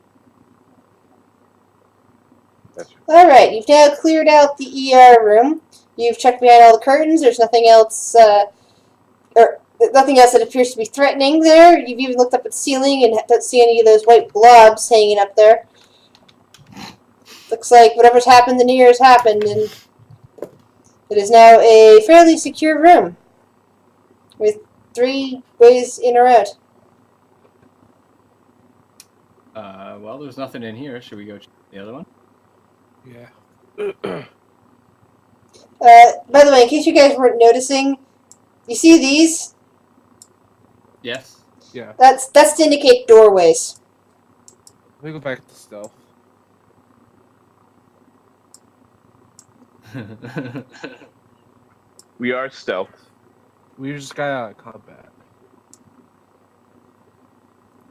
That's Alright, you've now cleared out the ER room. You've checked behind all the curtains. There's nothing else, or nothing else that appears to be threatening there. You've even looked up at the ceiling and don't see any of those white blobs hanging up there. Looks like whatever's happened in here has happened, and it is now a fairly secure room with 3 ways in or out. Well, there's nothing in here. Should we go check the other one? Yeah. By the way, in case you guys weren't noticing, you see these? Yes. Yeah. That's to indicate doorways. Let me go back to stealth. We are stealth. We just got out of combat.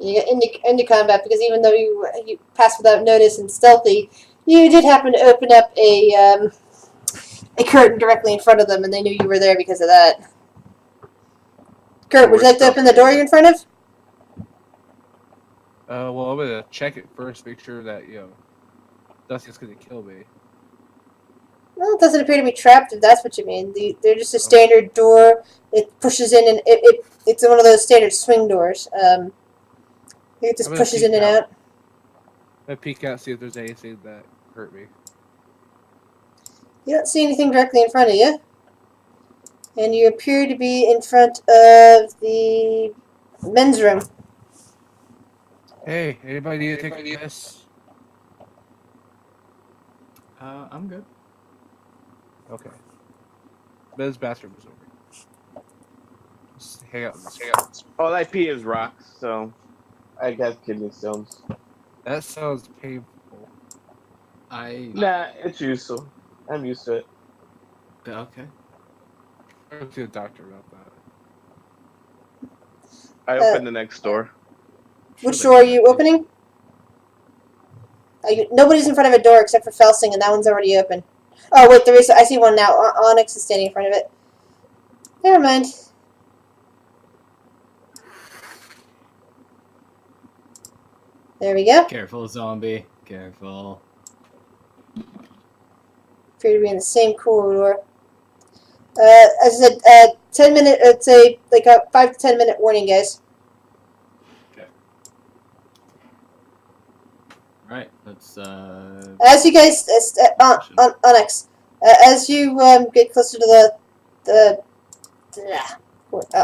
You got into combat because even though you passed without notice and stealthy, you did happen to open up a curtain directly in front of them, and they knew you were there because of that. Kurt, would you like to open the door you're in front of? Well, I'm gonna check it first, make sure that nothing's gonna kill me. Well, it doesn't appear to be trapped, if that's what you mean. They're just a standard door. It pushes in, and it's one of those standard swing doors. It just pushes in and out. I'm gonna peek out, see if there's anything that hurt me. You don't see anything directly in front of you. And you appear to be in front of the men's room. Hey, anybody need to take a piss? I'm good. Okay. Men's bathroom is over. Just hang out. All I pee is rocks, so I got kidney stones. That sounds painful. Nah, it's useful. I'm used to it. Okay. I'll go to the doctor about that. I opened the next door. Which door are you opening? Nobody's in front of a door except for Felsing, and that one's already open. Oh, wait, there is. I see one now. Onyx is standing in front of it. Never mind. There we go. Careful, zombie. Careful. Appear to be in the same corridor. As I said, 10 minute. It's like a 5 to 10 minute warning, guys. Right, let's As you guys, Onyx, as you get closer to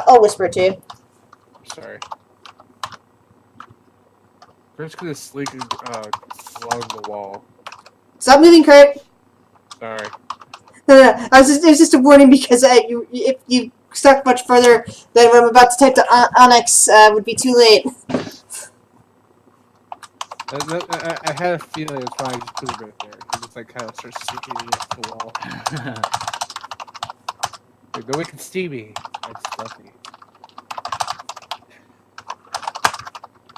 I'll whisper it to you. Sorry. Kurt's gonna slink along the wall. Stop moving, Kurt. Sorry. No. It was just a warning because if you stuck much further than what I'm about to type to Onyx, would be too late. I had a feeling it's probably just put it right there. He just like kind of starts sneaking against the wall. Like, nobody can see me. That's stealthy.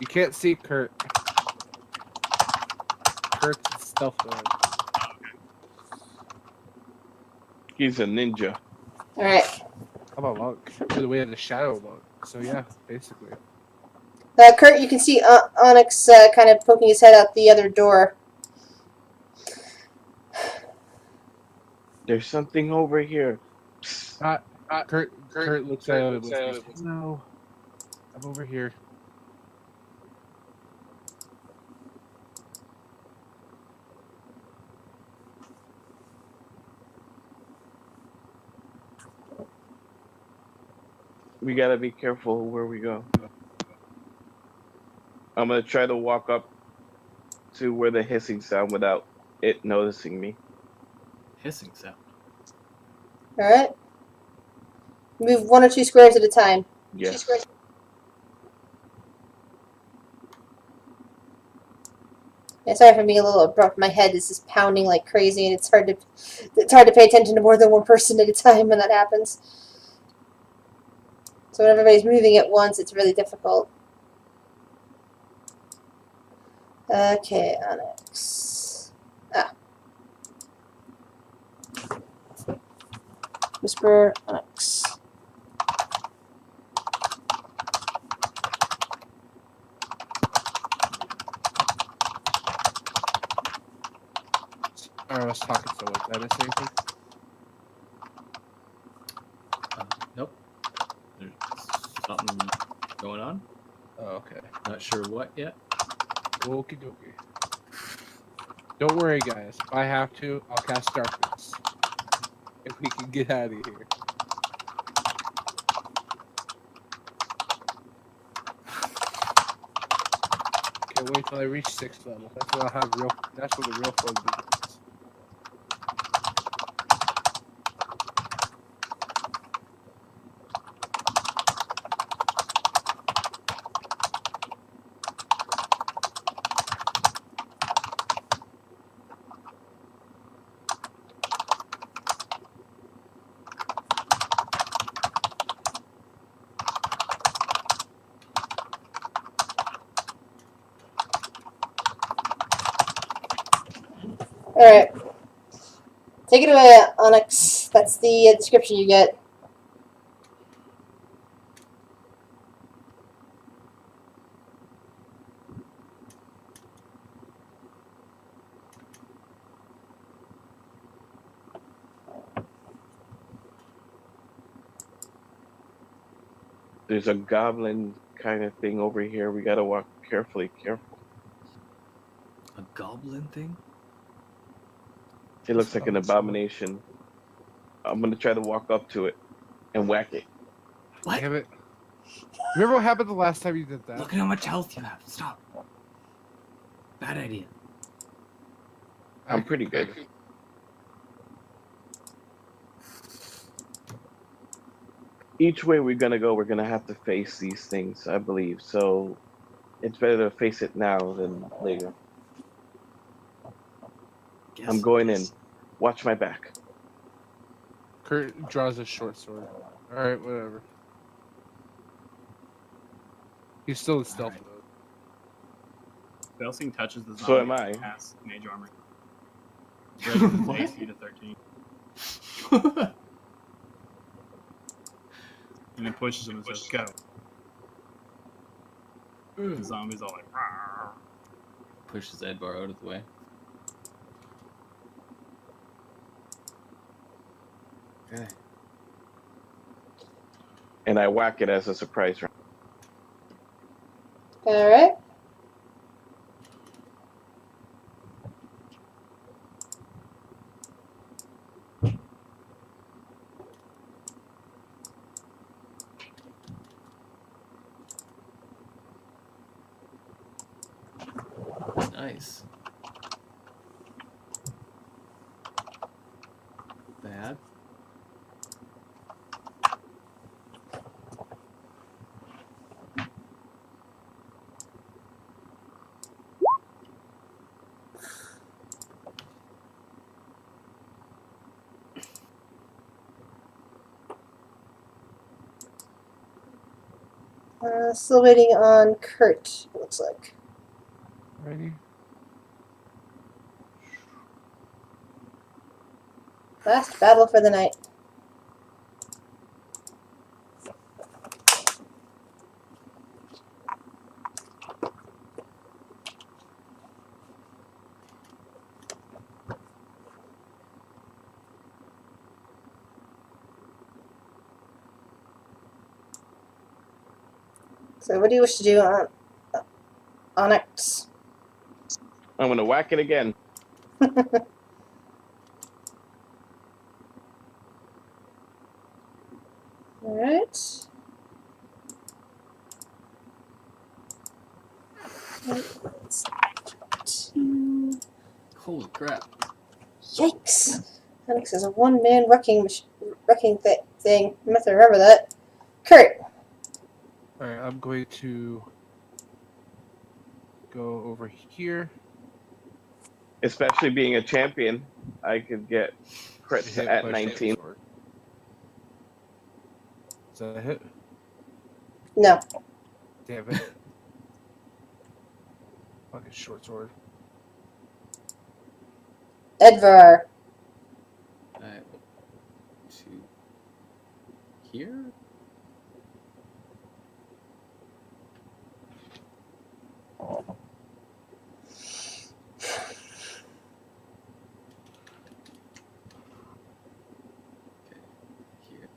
You can't see Kurt. Kurt's in stealth mode. He's a ninja. Alright. I'm a monk. To the way of the shadow monk. So yeah, basically. Kurt, you can see Onyx kind of poking his head out the other door. There's something over here. Kurt looks at him and whispers, "No, I'm over here." We gotta be careful where we go. I'm gonna try to walk up to where the hissing sound without it noticing me. Hissing sound. Alright. Move 1 or 2 squares at a time. Yes. Yeah, sorry for being a little abrupt. My head is just pounding like crazy, and it's hard to pay attention to more than one person at a time when that happens. So when everybody's moving at once, it's really difficult. Okay, Onyx. Whisper Onyx. I was talking so much. Did I miss anything? Nope. There's something going on. Oh, okay. Not sure what yet. Okie dokie. Don't worry, guys. If I have to, I'll cast darkness. If we can get out of here. Can't wait till I reach 6th level. That's when I'll have real. That's when the real fun begins. Alright. Take it away, Onyx. That's the description you get. There's a goblin kind of thing over here. We gotta walk careful. A goblin thing? It looks like an abomination. I'm gonna try to walk up to it and whack it. What? Damn it. Remember what happened the last time you did that? Look at how much health you have. Stop. Bad idea. I'm pretty good. Each way we're gonna go, we're gonna have to face these things, I believe. So it's better to face it now than later. Guess. I'm going in. Watch my back. Kurt draws a short sword. Alright, whatever. He's still in stealth mode. Belsing touches the zombie. So am I. Pass mage armor. Raises his AC to 13. And then pushes him and says, "Go." The zombie's all like, "Rawr." Pushes Edvar out of the way. Okay. And I whack it as a surprise round. Alright. Nice. Bad. Still waiting on Kurt, it looks like. Ready? Last battle for the night. So what do you wish to do on Onyx? I'm gonna whack it again. Alright. Holy crap. Yikes! Onyx is a one-man wrecking thing. I must remember that. Kurt! Alright, I'm going to go over here. Especially being a champion, I could get crits Hit at my 19. short sword. Is that a hit? No. Damn it. Fucking short sword. Edvar. Alright. 2, here? Okay, here.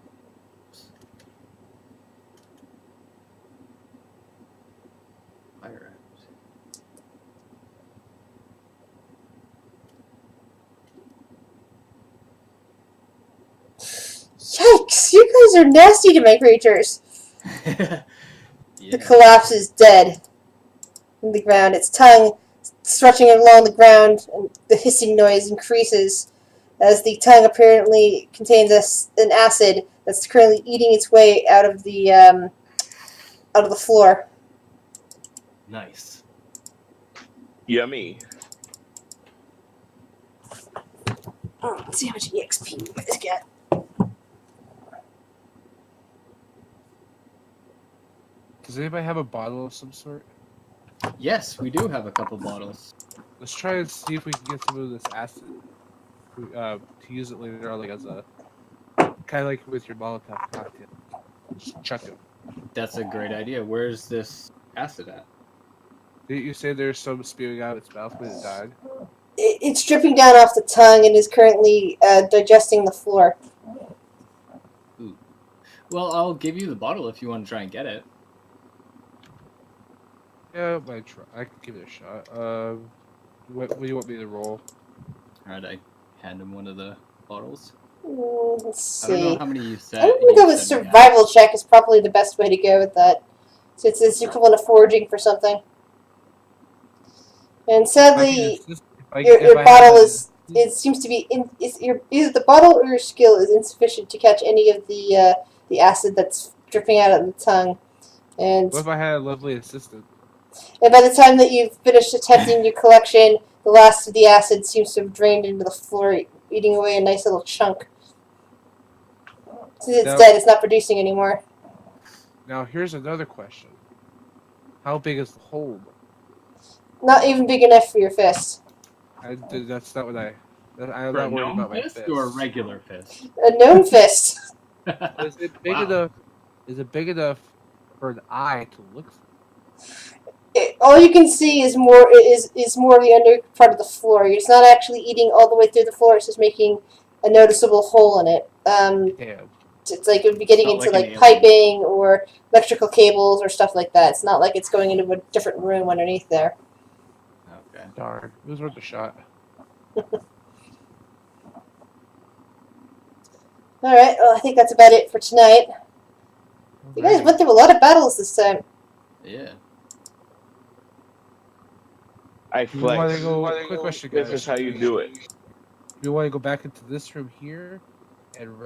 Fire out. Yikes! You guys are nasty to my creatures. Yeah. The collapse is dead in the ground, its tongue stretching along the ground, and the hissing noise increases as the tongue apparently contains an acid that's currently eating its way out of the floor. Nice. Yummy. Let's see how much EXP you guys get. Does anybody have a bottle of some sort? Yes, we do have a couple bottles. Let's try and see if we can get some of this acid to use it later on, like as a kind of like with your Molotov cocktail. Just chuck it. That's a great idea. Where's this acid at? Didn't you say there's some spewing out of its mouth when it died? It's dripping down off the tongue and is currently digesting the floor. Ooh. Well, I'll give you the bottle if you want to try and get it. Yeah, I might try. I can give it a shot. What do you want me to roll? Alright, I hand him one of the bottles. Let's I don't see. know how many you said. I'm gonna go with you said we had. survival check is probably the best way to go with that. So it's the equivalent of foraging for something. And sadly, your bottle is. It seems to be either the bottle or your skill is insufficient to catch any of the acid that's dripping out of the tongue. And What if I had a lovely assistant? by the time that you've finished attempting your collection, the last of the acid seems to have drained into the floor, eating away a nice little chunk. Since it's Now- dead, it's not producing anymore. Now here's another question. How big is the hole? Not even big enough for your fist. That's not what I'm For not a worried gnome about my fist fist. or a regular fist? A gnome fist. Is it big Wow. enough? Is it big enough for an eye to look through? All you can see is more of the under part of the floor. It's not actually eating all the way through the floor. It's just making a noticeable hole in it. Damn. It's like it would be getting Not into like an like piping or electrical cables or stuff like that. It's not like it's going into a different room underneath there. Okay. Darn. It was worth a shot. All right. Well, I think that's about it for tonight. You guys went through a lot of battles this time. Yeah. I Do you want flex. to go? Quick question, guys. This is how you do it. Do you want to go back into this room here and